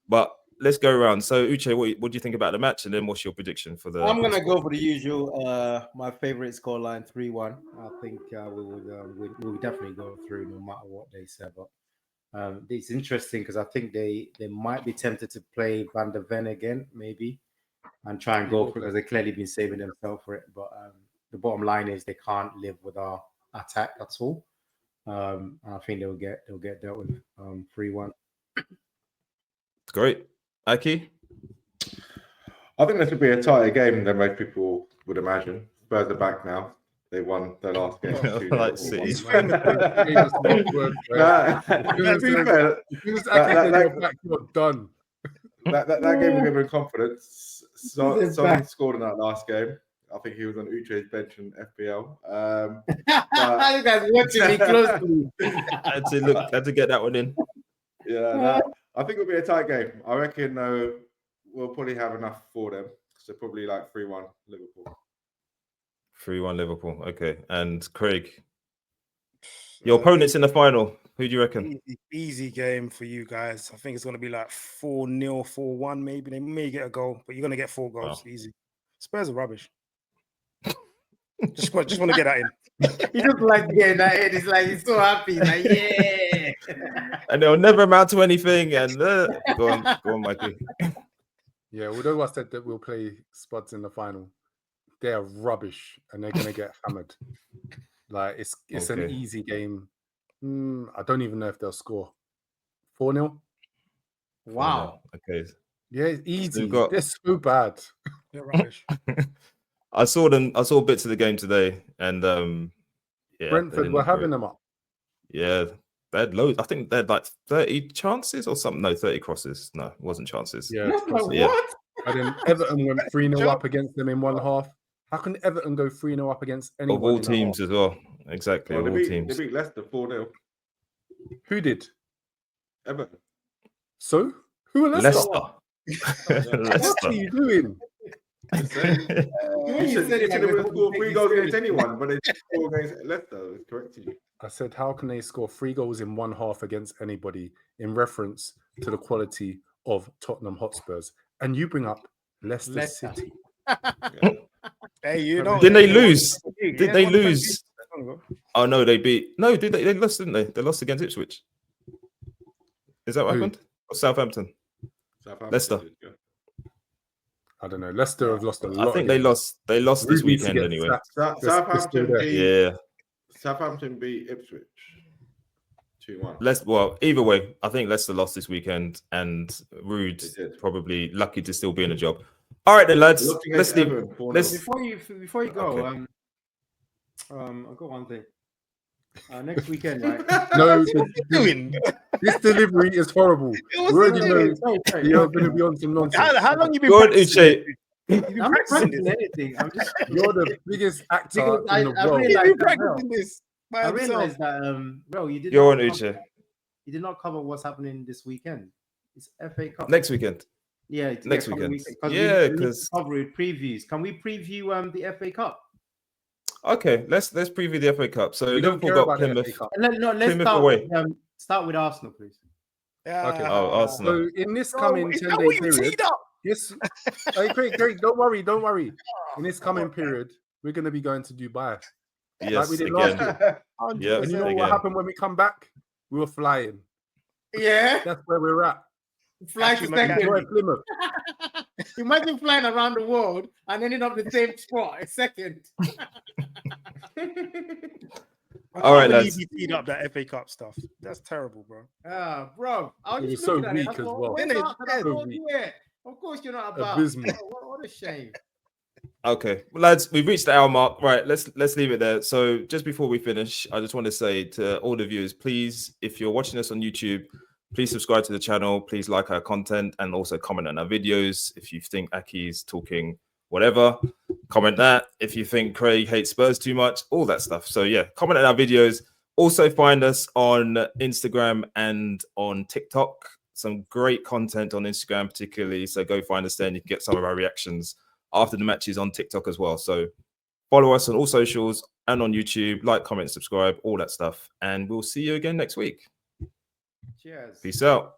But let's go around. So Uche, what do you think about the match? And then what's your prediction for the? I'm going to go for the usual. My favorite scoreline 3-1. I think we will definitely go through no matter what they say. But it's interesting because I think they might be tempted to play Van der Ven again, maybe, and try and go for it because they've clearly been saving themselves for it. But the bottom line is they can't live with our attack at all. I think they'll get dealt with 3-1. Great. Aki? I think this would be a tighter game than most people would imagine. Spurs are back now. They won their last game. Like City. You're done. That game will give him confidence. Son scored in that last game. I think he was on Uche's bench in FPL. You guys watching me closely. had to get that one in. Yeah, I think it'll be a tight game. I reckon we'll probably have enough for them. So probably like 3-1 Liverpool. 3-1 Liverpool. Okay. And Craig, your opponent's in the final. Who do you reckon? Easy game for you guys. I think it's going to be like 4-0, 4-1 maybe. They may get a goal, but you're going to get 4 goals. Oh. Easy. Spurs are rubbish. just want to get that in. He just like getting that in. It's like he's so happy. Like, yeah. And they'll never amount to anything. And go on, Mikey. Yeah, although I said that we'll play Spuds in the final, they are rubbish and they're going to get hammered. Like it's an easy game. I don't even know if they'll score. 4-0. Wow. 4-0. Okay. Yeah, it's easy. They're so bad. They're rubbish. I saw bits of the game today, and Brentford were having them up. Yeah, they had loads. I think they had like 30 chances or something. No, 30 crosses. No, it wasn't chances. Yeah. What? And then Everton went 3-0 up against them in one half. How can Everton go 3-0 up against anyone? Of all teams as well. Exactly. Of all teams. They beat Leicester 4-0. Who did? Everton. So? Who are Leicester? Leicester. What are you doing? You said they would score 3 goals against anyone, but they score against Leicester. Correct you. I said, how can they score 3 goals in one half against anybody in reference to the quality of Tottenham Hotspurs? And you bring up Leicester City. Hey, you know, didn't they lose? Did they lose? Oh no, they beat. No, did they lost, didn't they? They lost against Ipswich. Is that what happened? Or Southampton? Leicester. I don't know. Leicester have lost a lot. I think they lost. They lost this weekend anyway. Southampton beat. Yeah. Southampton beat Ipswich. 2-1. Well, either way, I think Leicester lost this weekend, and Rude probably lucky to still be in a job. All right, then, lads. Let's leave. Before you go, okay. I've got one thing. Next weekend, right? No, this delivery is horrible. We already know you're going to be on some nonsense. How long you been practicing? I'm not practicing anything. I'm just you're the biggest actor in the world. I realized that, bro, you did. You're on Uche. You did not cover what's happening this weekend. It's FA Cup next weekend. Yeah, next weekend. Yeah, because cover it previews. Can we preview the FA Cup? Okay, let's preview the FA Cup. So we Liverpool got Plymouth. Let's start with Arsenal, please. Okay. Oh, Arsenal. So in this coming 10-day period, yes. Great. Don't worry. In this coming period, we're going to be going to Dubai. Yes, like we did last year. Yeah. And you know what happened when we come back? We were flying. Yeah. That's where we're at. Fly to Plymouth. Imagine flying around the world and ending up in the same spot a second. All right, lads. You teed up that FA Cup stuff. That's terrible, bro. Bro. I was just looking at weak as well. Of course you're not about. What a shame. Okay, well, lads, we've reached the hour mark. Right, let's leave it there. So just before we finish, I just want to say to all the viewers, please, if you're watching us on YouTube, please subscribe to the channel. Please like our content and also comment on our videos. If you think Aki's talking whatever, comment that. If you think Craig hates Spurs too much, all that stuff. So yeah, comment on our videos. Also find us on Instagram and on TikTok. Some great content on Instagram particularly. So go find us there and you can get some of our reactions after the matches on TikTok as well. So follow us on all socials and on YouTube. Like, comment, subscribe, all that stuff. And we'll see you again next week. Cheers. Peace out.